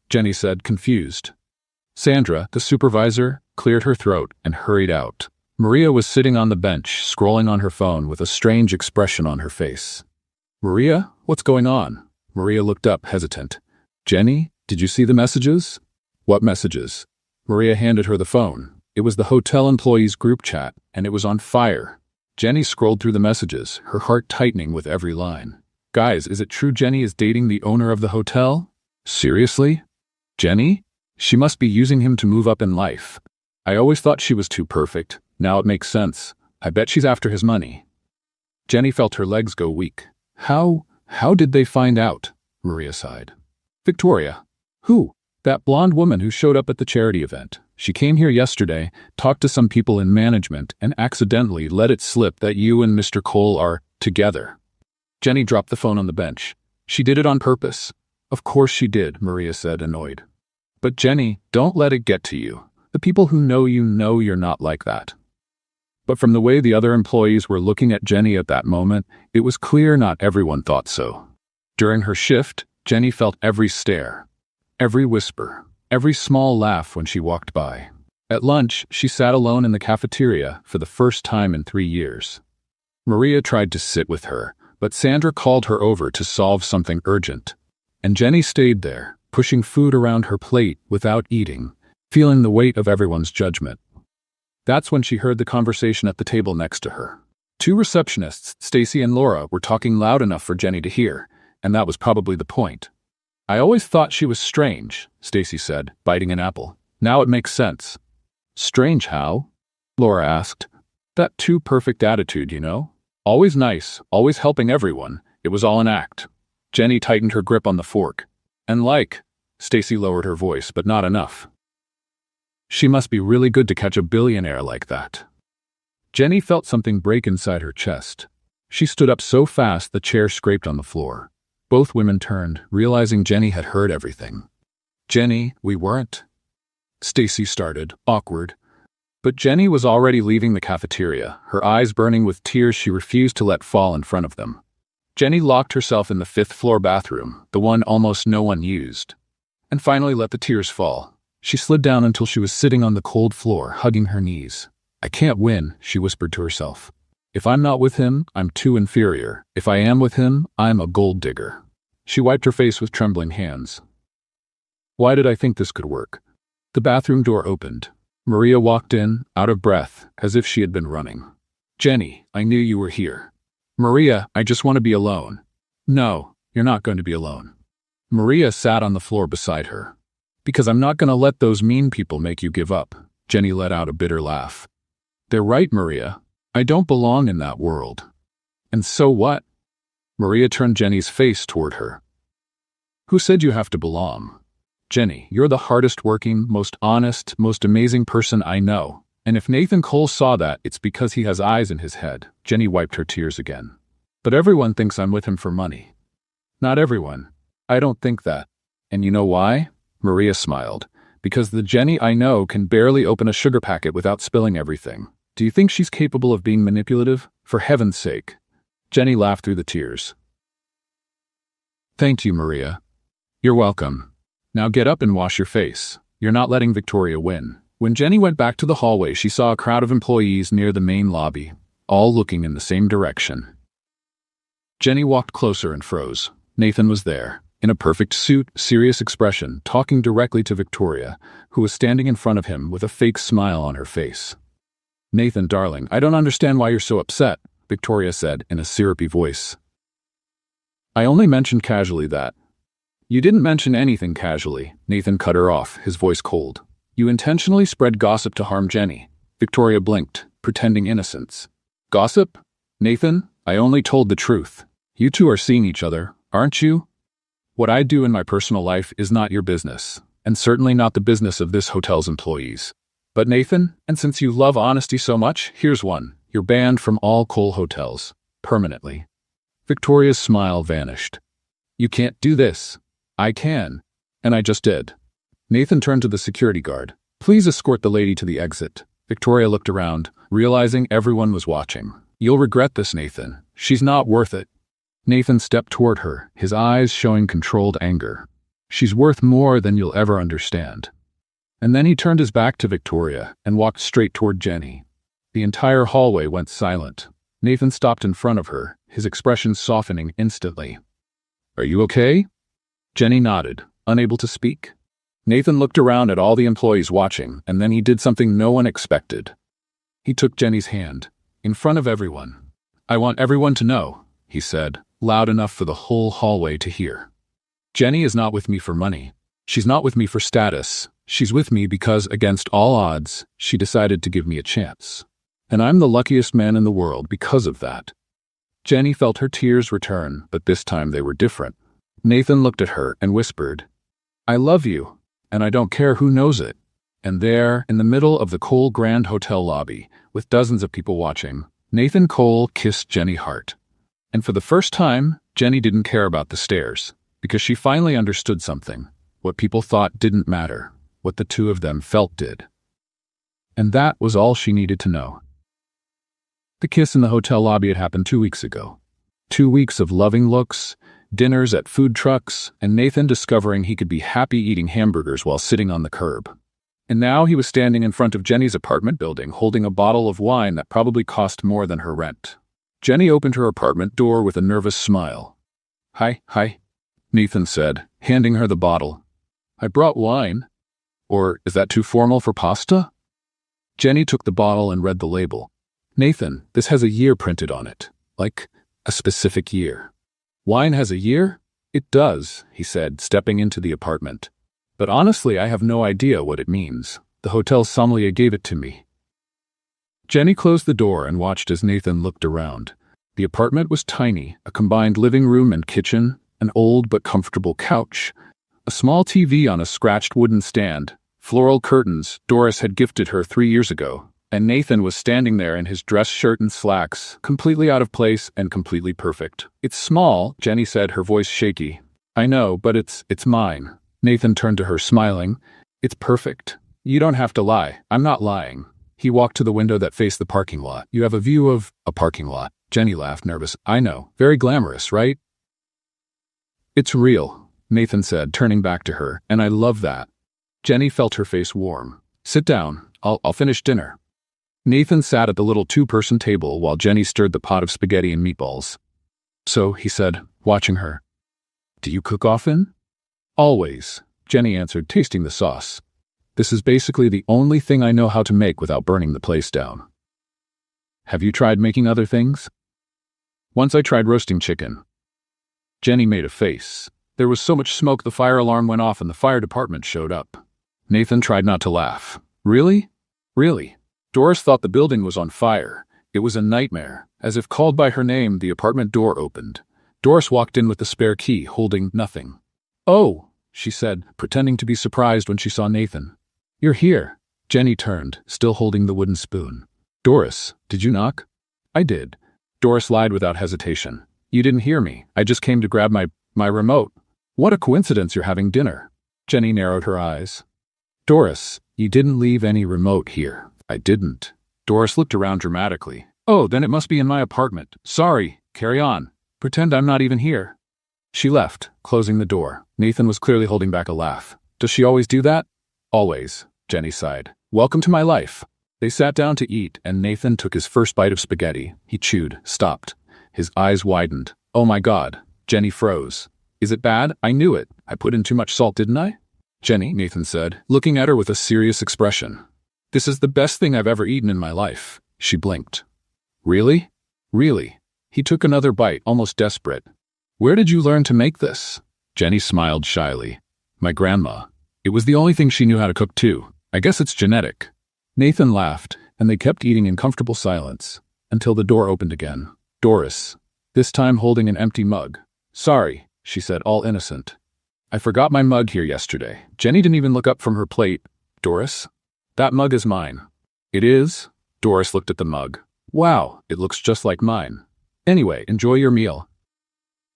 Jenny said, confused. Sandra, the supervisor, cleared her throat and hurried out. Maria was sitting on the bench, scrolling on her phone with a strange expression on her face. Maria, what's going on? Maria looked up, hesitant. Jenny, did you see the messages? What messages? Maria handed her the phone. It was the hotel employees' group chat, and it was on fire. Jenny scrolled through the messages, her heart tightening with every line. Guys, is it true Jenny is dating the owner of the hotel? Seriously? Jenny? She must be using him to move up in life. I always thought she was too perfect. Now it makes sense. I bet she's after his money. Jenny felt her legs go weak. How did they find out? Maria sighed. Victoria. Who? That blonde woman who showed up at the charity event. She came here yesterday, talked to some people in management, and accidentally let it slip that you and Mr. Cole are together. Jenny dropped the phone on the bench. She did it on purpose. Of course she did, Maria said, annoyed. But Jenny, don't let it get to you. The people who know you know you're not like that. But from the way the other employees were looking at Jenny at that moment, it was clear not everyone thought so. During her shift, Jenny felt every stare, every whisper, every small laugh when she walked by. At lunch, she sat alone in the cafeteria for the first time in 3 years. Maria tried to sit with her, but Sandra called her over to solve something urgent. And Jenny stayed there, pushing food around her plate without eating, feeling the weight of everyone's judgment. That's when she heard the conversation at the table next to her. 2 receptionists, Stacy and Laura, were talking loud enough for Jenny to hear, and that was probably the point. I always thought she was strange, Stacy said, biting an apple. Now it makes sense. Strange how? Laura asked. That too perfect attitude, you know? Always nice, always helping everyone. It was all an act. Jenny tightened her grip on the fork. And Stacy lowered her voice, but not enough. She must be really good to catch a billionaire like that. Jenny felt something break inside her chest. She stood up so fast the chair scraped on the floor. Both women turned, realizing Jenny had heard everything. Jenny, we weren't. Stacy started, awkward. But Jenny was already leaving the cafeteria, her eyes burning with tears she refused to let fall in front of them. Jenny locked herself in the 5th-floor bathroom, the one almost no one used, and finally let the tears fall. She slid down until she was sitting on the cold floor, hugging her knees. I can't win, she whispered to herself. If I'm not with him, I'm too inferior. If I am with him, I'm a gold digger. She wiped her face with trembling hands. Why did I think this could work? The bathroom door opened. Maria walked in, out of breath, as if she had been running. Jenny, I knew you were here. Maria, I just want to be alone. No, you're not going to be alone. Maria sat on the floor beside her. Because I'm not going to let those mean people make you give up. Jenny let out a bitter laugh. They're right, Maria. I don't belong in that world. And so what? Maria turned Jenny's face toward her. Who said you have to belong? Jenny, you're the hardest working, most honest, most amazing person I know. And if Nathan Cole saw that, it's because he has eyes in his head. Jenny wiped her tears again. But everyone thinks I'm with him for money. Not everyone. I don't think that. And you know why? Maria smiled. Because the Jenny I know can barely open a sugar packet without spilling everything. Do you think she's capable of being manipulative? For heaven's sake. Jenny laughed through the tears. Thank you, Maria. You're welcome. Now get up and wash your face. You're not letting Victoria win. When Jenny went back to the hallway, she saw a crowd of employees near the main lobby, all looking in the same direction. Jenny walked closer and froze. Nathan was there, in a perfect suit, serious expression, talking directly to Victoria, who was standing in front of him with a fake smile on her face. Nathan, darling, I don't understand why you're so upset, Victoria said in a syrupy voice. I only mentioned casually that. You didn't mention anything casually, Nathan cut her off, his voice cold. You intentionally spread gossip to harm Jenny. Victoria blinked, pretending innocence. Gossip? Nathan, I only told the truth. You two are seeing each other, aren't you? What I do in my personal life is not your business, and certainly not the business of this hotel's employees. But Nathan, and since you love honesty so much, here's one. You're banned from all Cole hotels. Permanently. Victoria's smile vanished. You can't do this. I can. And I just did. Nathan turned to the security guard. Please escort the lady to the exit. Victoria looked around, realizing everyone was watching. You'll regret this, Nathan. She's not worth it. Nathan stepped toward her, his eyes showing controlled anger. She's worth more than you'll ever understand. And then he turned his back to Victoria and walked straight toward Jenny. The entire hallway went silent. Nathan stopped in front of her, his expression softening instantly. Are you okay? Jenny nodded, unable to speak. Nathan looked around at all the employees watching, and then he did something no one expected. He took Jenny's hand, in front of everyone. I want everyone to know, he said, loud enough for the whole hallway to hear. Jenny is not with me for money. She's not with me for status. She's with me because, against all odds, she decided to give me a chance. And I'm the luckiest man in the world because of that. Jenny felt her tears return, but this time they were different. Nathan looked at her and whispered, I love you, and I don't care who knows it. And there, in the middle of the Cole Grand Hotel lobby, with dozens of people watching, Nathan Cole kissed Jenny Hart. And for the first time, Jenny didn't care about the stares, because she finally understood something. What people thought didn't matter, what the two of them felt did. And that was all she needed to know. The kiss in the hotel lobby had happened 2 weeks ago. 2 weeks of loving looks, dinners at food trucks, and Nathan discovering he could be happy eating hamburgers while sitting on the curb. And now he was standing in front of Jenny's apartment building holding a bottle of wine that probably cost more than her rent. Jenny opened her apartment door with a nervous smile. Hi, Nathan said, handing her the bottle. I brought wine. Or is that too formal for pasta? Jenny took the bottle and read the label. Nathan, this has a year printed on it. Like a specific year. Wine has a year? It does, he said, stepping into the apartment. But honestly, I have no idea what it means. The hotel sommelier gave it to me. Jenny closed the door and watched as Nathan looked around. The apartment was tiny, a combined living room and kitchen, an old but comfortable couch, a small TV on a scratched wooden stand, floral curtains Doris had gifted her 3 years ago, and Nathan was standing there in his dress shirt and slacks, completely out of place and completely perfect. It's small, Jenny said, her voice shaky. I know, but it's mine. Nathan turned to her, smiling. It's perfect. You don't have to lie. I'm not lying. He walked to the window that faced the parking lot. You have a view of a parking lot. Jenny laughed, nervous. I know. Very glamorous, right? It's real, Nathan said, turning back to her, and I love that. Jenny felt her face warm. Sit down. I'll finish dinner. Nathan sat at the little 2-person table while Jenny stirred the pot of spaghetti and meatballs. So, he said, watching her. Do you cook often? Always, Jenny answered, tasting the sauce. This is basically the only thing I know how to make without burning the place down. Have you tried making other things? Once I tried roasting chicken. Jenny made a face. There was so much smoke the fire alarm went off and the fire department showed up. Nathan tried not to laugh. Really? Really? Doris thought the building was on fire. It was a nightmare. As if called by her name, the apartment door opened. Doris walked in with the spare key, holding nothing. "Oh," she said, pretending to be surprised when she saw Nathan. "You're here." Jenny turned, still holding the wooden spoon. "Doris, did you knock?" "I did." Doris lied without hesitation. "You didn't hear me. I just came to grab my remote." "What a coincidence you're having dinner." Jenny narrowed her eyes. "Doris, you didn't leave any remote here." "I didn't." Doris looked around dramatically. "Oh, then it must be in my apartment. Sorry, carry on. Pretend I'm not even here." She left, closing the door. Nathan was clearly holding back a laugh. "Does she always do that?" "Always," Jenny sighed. "Welcome to my life." They sat down to eat, and Nathan took his first bite of spaghetti. He chewed, stopped. His eyes widened. "Oh my God." Jenny froze. "Is it bad? I knew it. I put in too much salt, didn't I?" "Jenny," Nathan said, looking at her with a serious expression. "This is the best thing I've ever eaten in my life." She blinked. "Really?" "Really." He took another bite, almost desperate. "Where did you learn to make this?" Jenny smiled shyly. "My grandma. It was the only thing she knew how to cook too. I guess it's genetic." Nathan laughed, and they kept eating in comfortable silence, until the door opened again. Doris, this time holding an empty mug. "Sorry," she said, all innocent. "I forgot my mug here yesterday." Jenny didn't even look up from her plate. "Doris, that mug is mine." "It is?" Doris looked at the mug. "Wow, it looks just like mine. Anyway, enjoy your meal."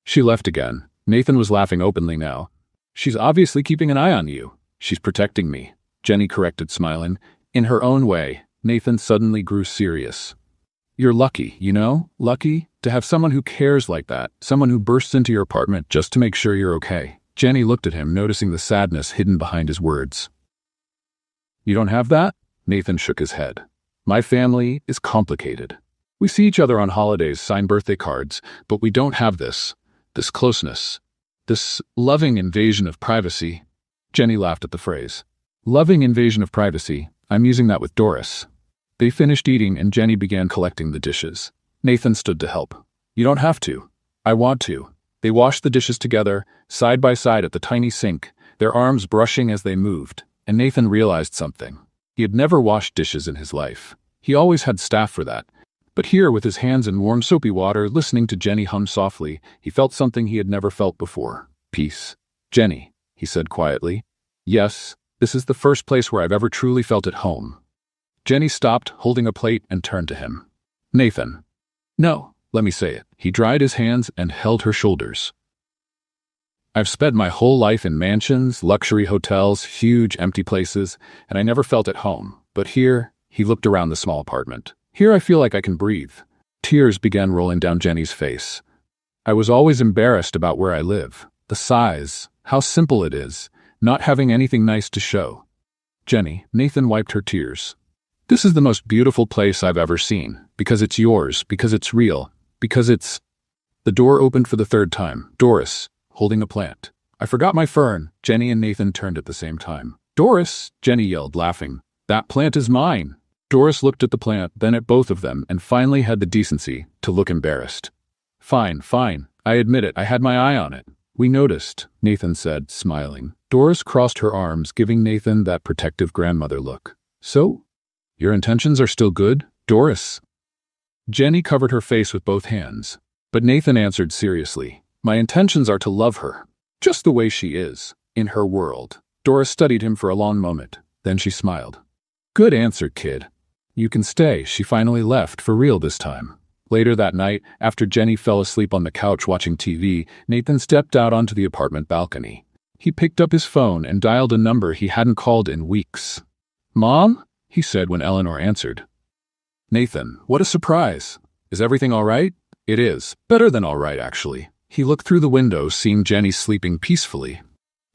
She left again. Nathan was laughing openly now. "She's obviously keeping an eye on you." "She's protecting me," Jenny corrected, smiling. In her own way, Nathan suddenly grew serious. "You're lucky, you know? Lucky to have someone who cares like that, someone who bursts into your apartment just to make sure you're okay." Jenny looked at him, noticing the sadness hidden behind his words. "You don't have that?" Nathan shook his head. "My family is complicated. We see each other on holidays, sign birthday cards, but we don't have this closeness, this loving invasion of privacy." Jenny laughed at the phrase. "Loving invasion of privacy. I'm using that with Doris." They finished eating, and Jenny began collecting the dishes. Nathan stood to help. "You don't have to. I want to." They washed the dishes together, side by side at the tiny sink, their arms brushing as they moved, and Nathan realized something. He had never washed dishes in his life. He always had staff for that. But here, with his hands in warm soapy water, listening to Jenny hum softly, he felt something he had never felt before. Peace. "Jenny," he said quietly. "Yes, this is the first place where I've ever truly felt at home." Jenny stopped, holding a plate, and turned to him. "Nathan." "No, let me say it." He dried his hands and held her shoulders. "I've spent my whole life in mansions, luxury hotels, huge empty places, and I never felt at home. But here," he looked around the small apartment, "here I feel like I can breathe." Tears began rolling down Jenny's face. "I was always embarrassed about where I live. The size, how simple it is, not having anything nice to show." "Jenny," Nathan wiped her tears. "This is the most beautiful place I've ever seen, because it's yours, because it's real, because it's—" The door opened for the third time. Doris, holding a plant. "I forgot my fern." Jenny and Nathan turned at the same time. "Doris!" Jenny yelled, laughing. "That plant is mine." Doris looked at the plant, then at both of them, and finally had the decency to look embarrassed. Fine. I admit it, I had my eye on it." "We noticed," Nathan said, smiling. Doris crossed her arms, giving Nathan that protective grandmother look. "So, your intentions are still good, Doris?" Jenny covered her face with both hands. But Nathan answered seriously, "My intentions are to love her, just the way she is, in her world." Doris studied him for a long moment. Then she smiled. "Good answer, kid. You can stay." She finally left, for real this time. Later that night, after Jenny fell asleep on the couch watching TV, Nathan stepped out onto the apartment balcony. He picked up his phone and dialed a number he hadn't called in weeks. "Mom?" he said when Eleanor answered. "Nathan, what a surprise. Is everything all right?" "It is. Better than all right, actually." He looked through the window, seeing Jenny sleeping peacefully.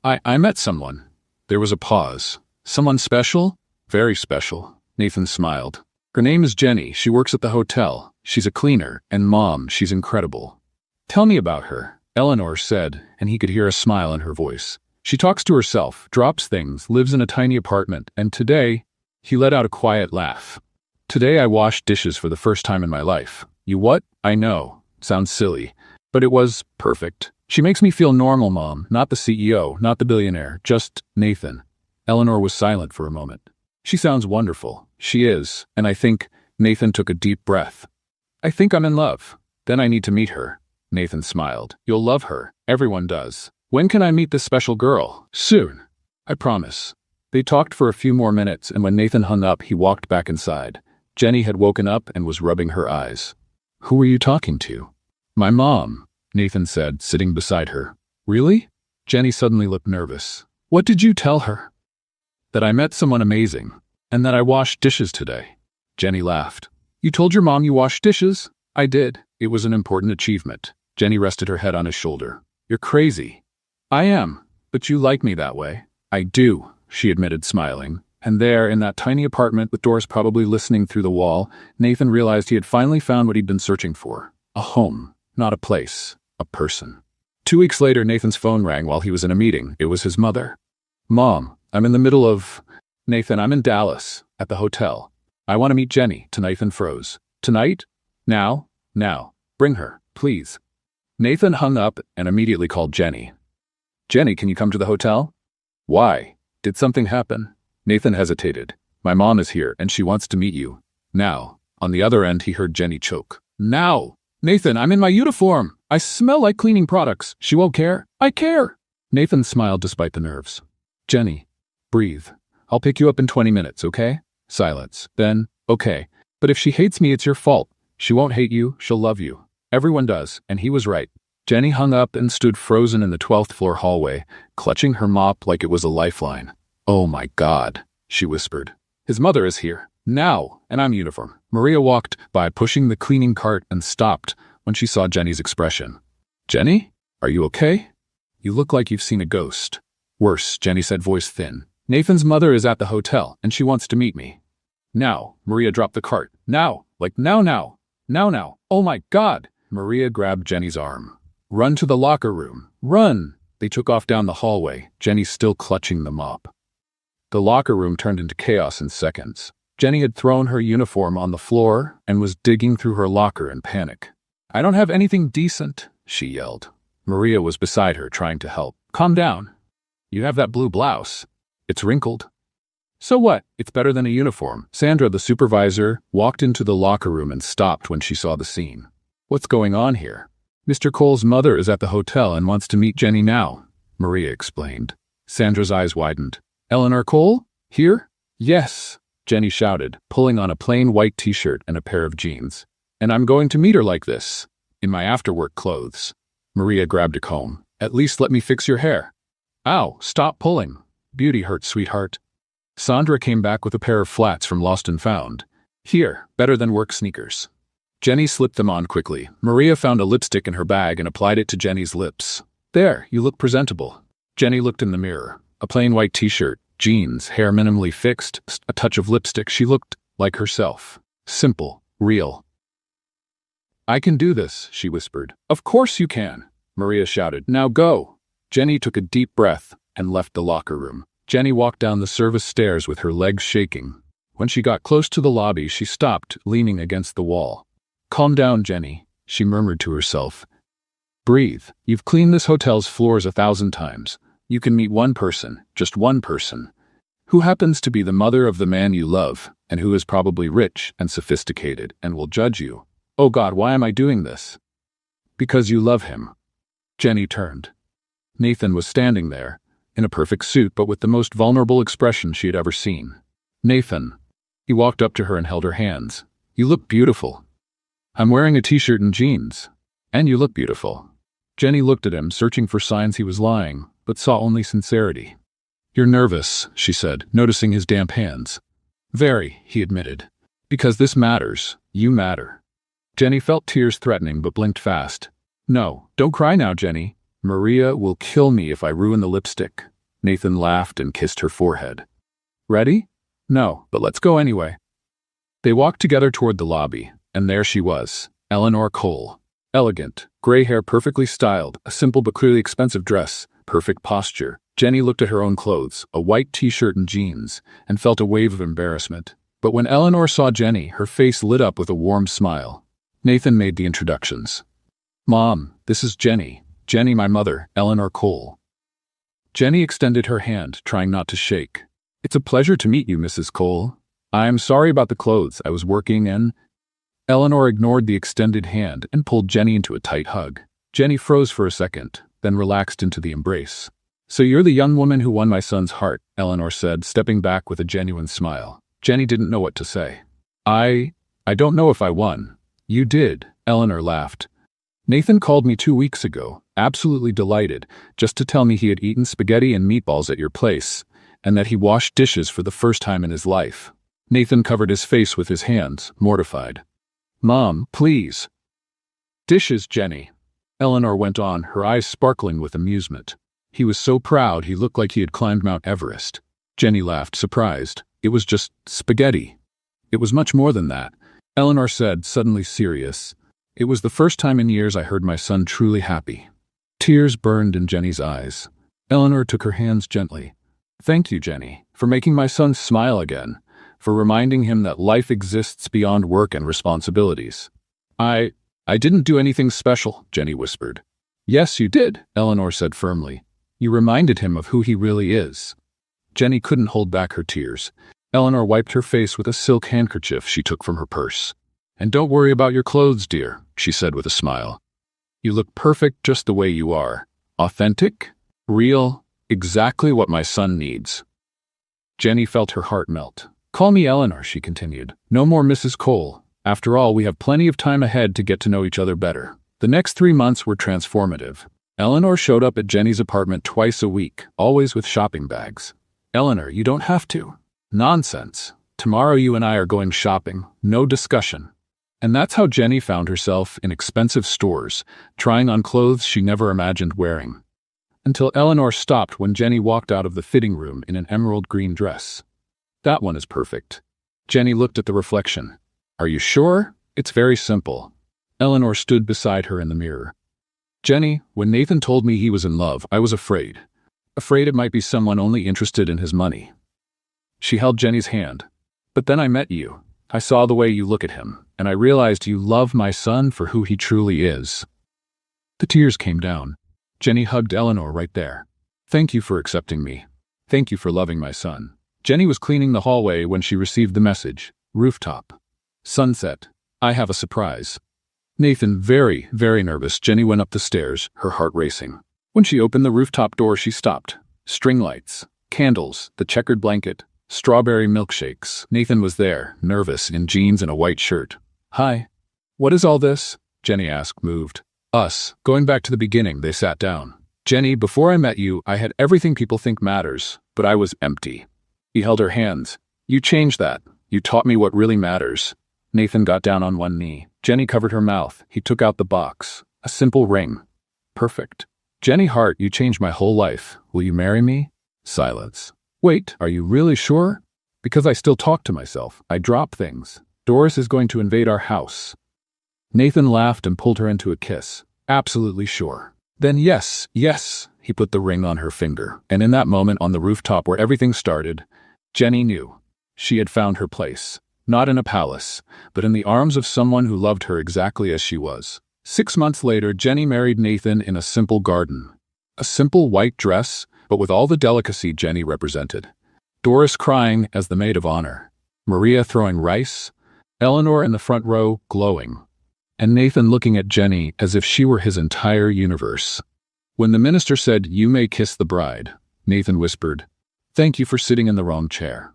I met someone." There was a pause. "Someone special?" "Very special." Nathan smiled. "Her name is Jenny. She works at the hotel. She's a cleaner, and Mom, she's incredible." "Tell me about her," Eleanor said, and he could hear a smile in her voice. "She talks to herself, drops things, lives in a tiny apartment, and today—" He let out a quiet laugh. "Today I washed dishes for the first time in my life." "You what?" "I know. Sounds silly. But it was perfect. She makes me feel normal, Mom, not the CEO, not the billionaire, just Nathan." Eleanor was silent for a moment. "She sounds wonderful." "She is, and I think—" Nathan took a deep breath. "I think I'm in love. Then I need to meet her." Nathan smiled. You'll love her. Everyone does. When can I meet this special girl? Soon. I promise. They talked for a few more minutes, and when Nathan hung up, he walked back inside. Jenny had woken up and was rubbing her eyes. Who were you talking to? My mom, Nathan said, sitting beside her. Really? Jenny suddenly looked nervous. What did you tell her? That I met someone amazing, and that I washed dishes today. Jenny laughed. You told your mom you washed dishes? I did. It was an important achievement. Jenny rested her head on his shoulder. You're crazy. I am, but you like me that way. I do, she admitted, smiling. And there, in that tiny apartment with doors probably listening through the wall, Nathan realized he had finally found what he'd been searching for. A home, not a place, a person. 2 weeks later, Nathan's phone rang while he was in a meeting. It was his mother. Mom, I'm in the middle of... Nathan, I'm in Dallas, at the hotel. I want to meet Jenny. Nathan froze. Tonight? Now? Now. Bring her, please. Nathan hung up and immediately called Jenny. Jenny, can you come to the hotel? Why? Did something happen? Nathan hesitated. My mom is here, and she wants to meet you. Now. On the other end, he heard Jenny choke. Now! Nathan, I'm in my uniform. I smell like cleaning products. She won't care. I care. Nathan smiled despite the nerves. Jenny, breathe. I'll pick you up in 20 minutes, okay? Silence. Then, okay. But if she hates me, it's your fault. She won't hate you, she'll love you. Everyone does, and he was right. Jenny hung up and stood frozen in the 12th floor hallway, clutching her mop like it was a lifeline. Oh my God, she whispered. His mother is here. Now, and I'm uniform. Maria walked by pushing the cleaning cart and stopped when she saw Jenny's expression. Jenny? Are you okay? You look like you've seen a ghost. Worse, Jenny said, voice thin. Nathan's mother is at the hotel, and she wants to meet me. Now, Maria dropped the cart. Now, like now. Now. Oh my God! Maria grabbed Jenny's arm. Run to the locker room. Run! They took off down the hallway, Jenny still clutching the mop. The locker room turned into chaos in seconds. Jenny had thrown her uniform on the floor and was digging through her locker in panic. I don't have anything decent, she yelled. Maria was beside her, trying to help. Calm down. You have that blue blouse. It's wrinkled. So what? It's better than a uniform. Sandra, the supervisor, walked into the locker room and stopped when she saw the scene. What's going on here? Mr. Cole's mother is at the hotel and wants to meet Jenny now, Maria explained. Sandra's eyes widened. Eleanor Cole? Here? Yes, Jenny shouted, pulling on a plain white t-shirt and a pair of jeans. And I'm going to meet her like this, in my after-work clothes. Maria grabbed a comb. At least let me fix your hair. Ow, stop pulling. Beauty hurts, sweetheart. Sandra came back with a pair of flats from Lost and Found. Here, better than work sneakers. Jenny slipped them on quickly. Maria found a lipstick in her bag and applied it to Jenny's lips. There, you look presentable. Jenny looked in the mirror. A plain white t-shirt, jeans, hair minimally fixed, a touch of lipstick. She looked like herself. Simple, real. I can do this, she whispered. Of course you can, Maria shouted. Now go. Jenny took a deep breath and left the locker room. Jenny walked down the service stairs with her legs shaking. When she got close to the lobby, she stopped, leaning against the wall. Calm down, Jenny, she murmured to herself. Breathe. You've cleaned this hotel's floors 1,000 times. You can meet one person, just one person, who happens to be the mother of the man you love, and who is probably rich and sophisticated and will judge you. Oh God, why am I doing this? Because you love him. Jenny turned. Nathan was standing there, in a perfect suit but with the most vulnerable expression she had ever seen. Nathan. He walked up to her and held her hands. You look beautiful. I'm wearing a t-shirt and jeans. And you look beautiful. Jenny looked at him, searching for signs he was lying, but saw only sincerity. You're nervous, she said, noticing his damp hands. Very, he admitted. Because this matters. You matter. Jenny felt tears threatening but blinked fast. No, don't cry now, Jenny. Maria will kill me if I ruin the lipstick. Nathan laughed and kissed her forehead. Ready? No, but let's go anyway. They walked together toward the lobby, and there she was, Eleanor Cole. Elegant, gray hair perfectly styled, a simple but clearly expensive dress, perfect posture. Jenny looked at her own clothes, a white t-shirt and jeans, and felt a wave of embarrassment. But when Eleanor saw Jenny, her face lit up with a warm smile. Nathan made the introductions. Mom, this is Jenny. Jenny, my mother, Eleanor Cole. Jenny extended her hand, trying not to shake. It's a pleasure to meet you, Mrs. Cole. I'm sorry about the clothes. I was working and... Eleanor ignored the extended hand and pulled Jenny into a tight hug. Jenny froze for a second, then relaxed into the embrace. So you're the young woman who won my son's heart, Eleanor said, stepping back with a genuine smile. Jenny didn't know what to say. I don't know if I won. You did, Eleanor laughed. Nathan called me 2 weeks ago, absolutely delighted, just to tell me he had eaten spaghetti and meatballs at your place, and that he washed dishes for the first time in his life. Nathan covered his face with his hands, mortified. Mom, please. Dishes, Jenny. Eleanor went on, her eyes sparkling with amusement. He was so proud he looked like he had climbed Mount Everest. Jenny laughed, surprised. It was just spaghetti. It was much more than that, Eleanor said, suddenly serious. It was the first time in years I heard my son truly happy. Tears burned in Jenny's eyes. Eleanor took her hands gently. Thank you, Jenny, for making my son smile again, for reminding him that life exists beyond work and responsibilities. I didn't do anything special, Jenny whispered. Yes, you did, Eleanor said firmly. You reminded him of who he really is. Jenny couldn't hold back her tears. Eleanor wiped her face with a silk handkerchief she took from her purse. And don't worry about your clothes, dear, she said with a smile. You look perfect just the way you are. Authentic, real, exactly what my son needs. Jenny felt her heart melt. Call me Eleanor, she continued. No more Mrs. Cole. After all, we have plenty of time ahead to get to know each other better. The next 3 months were transformative. Eleanor showed up at Jenny's apartment twice a week, always with shopping bags. Eleanor, you don't have to. Nonsense. Tomorrow you and I are going shopping. No discussion. And that's how Jenny found herself in expensive stores, trying on clothes she never imagined wearing. Until Eleanor stopped when Jenny walked out of the fitting room in an emerald green dress. That one is perfect. Jenny looked at the reflection. Are you sure? It's very simple. Eleanor stood beside her in the mirror. Jenny, when Nathan told me he was in love, I was afraid. Afraid it might be someone only interested in his money. She held Jenny's hand. But then I met you. I saw the way you look at him, and I realized you love my son for who he truly is. The tears came down. Jenny hugged Eleanor right there. Thank you for accepting me. Thank you for loving my son. Jenny was cleaning the hallway when she received the message. Rooftop. Sunset. I have a surprise. Nathan, very, very nervous, Jenny went up the stairs, her heart racing. When she opened the rooftop door, she stopped. String lights, candles, the checkered blanket, strawberry milkshakes. Nathan was there, nervous, in jeans and a white shirt. Hi. What is all this? Jenny asked, moved. Us. Going back to the beginning, they sat down. Jenny, before I met you, I had everything people think matters, but I was empty. He held her hands. You changed that. You taught me what really matters. Nathan got down on one knee. Jenny covered her mouth. He took out the box. A simple ring. Perfect. Jenny Hart, you changed my whole life. Will you marry me? Silence. Wait, are you really sure? Because I still talk to myself. I drop things. Doris is going to invade our house. Nathan laughed and pulled her into a kiss. Absolutely sure. Then yes. He put the ring on her finger. And in that moment on the rooftop where everything started, Jenny knew. She had found her place. Not in a palace, but in the arms of someone who loved her exactly as she was. 6 months later, Jenny married Nathan in a simple garden. A simple white dress, but with all the delicacy Jenny represented. Doris crying as the maid of honor. Maria throwing rice. Eleanor in the front row, glowing. And Nathan looking at Jenny as if she were his entire universe. When the minister said, "You may kiss the bride," Nathan whispered, "Thank you for sitting in the wrong chair."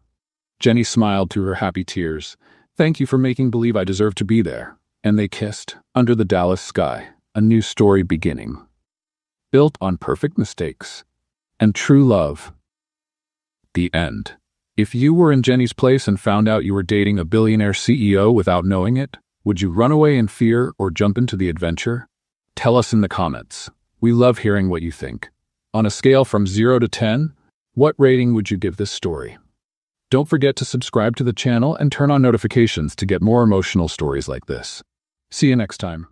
Jenny smiled through her happy tears. "Thank you for making believe I deserve to be there." And they kissed, under the Dallas sky, a new story beginning. Built on perfect mistakes and true love. The end. If you were in Jenny's place and found out you were dating a billionaire CEO without knowing it, would you run away in fear or jump into the adventure? Tell us in the comments. We love hearing what you think. On a scale from 0 to 10, what rating would you give this story? Don't forget to subscribe to the channel and turn on notifications to get more emotional stories like this. See you next time.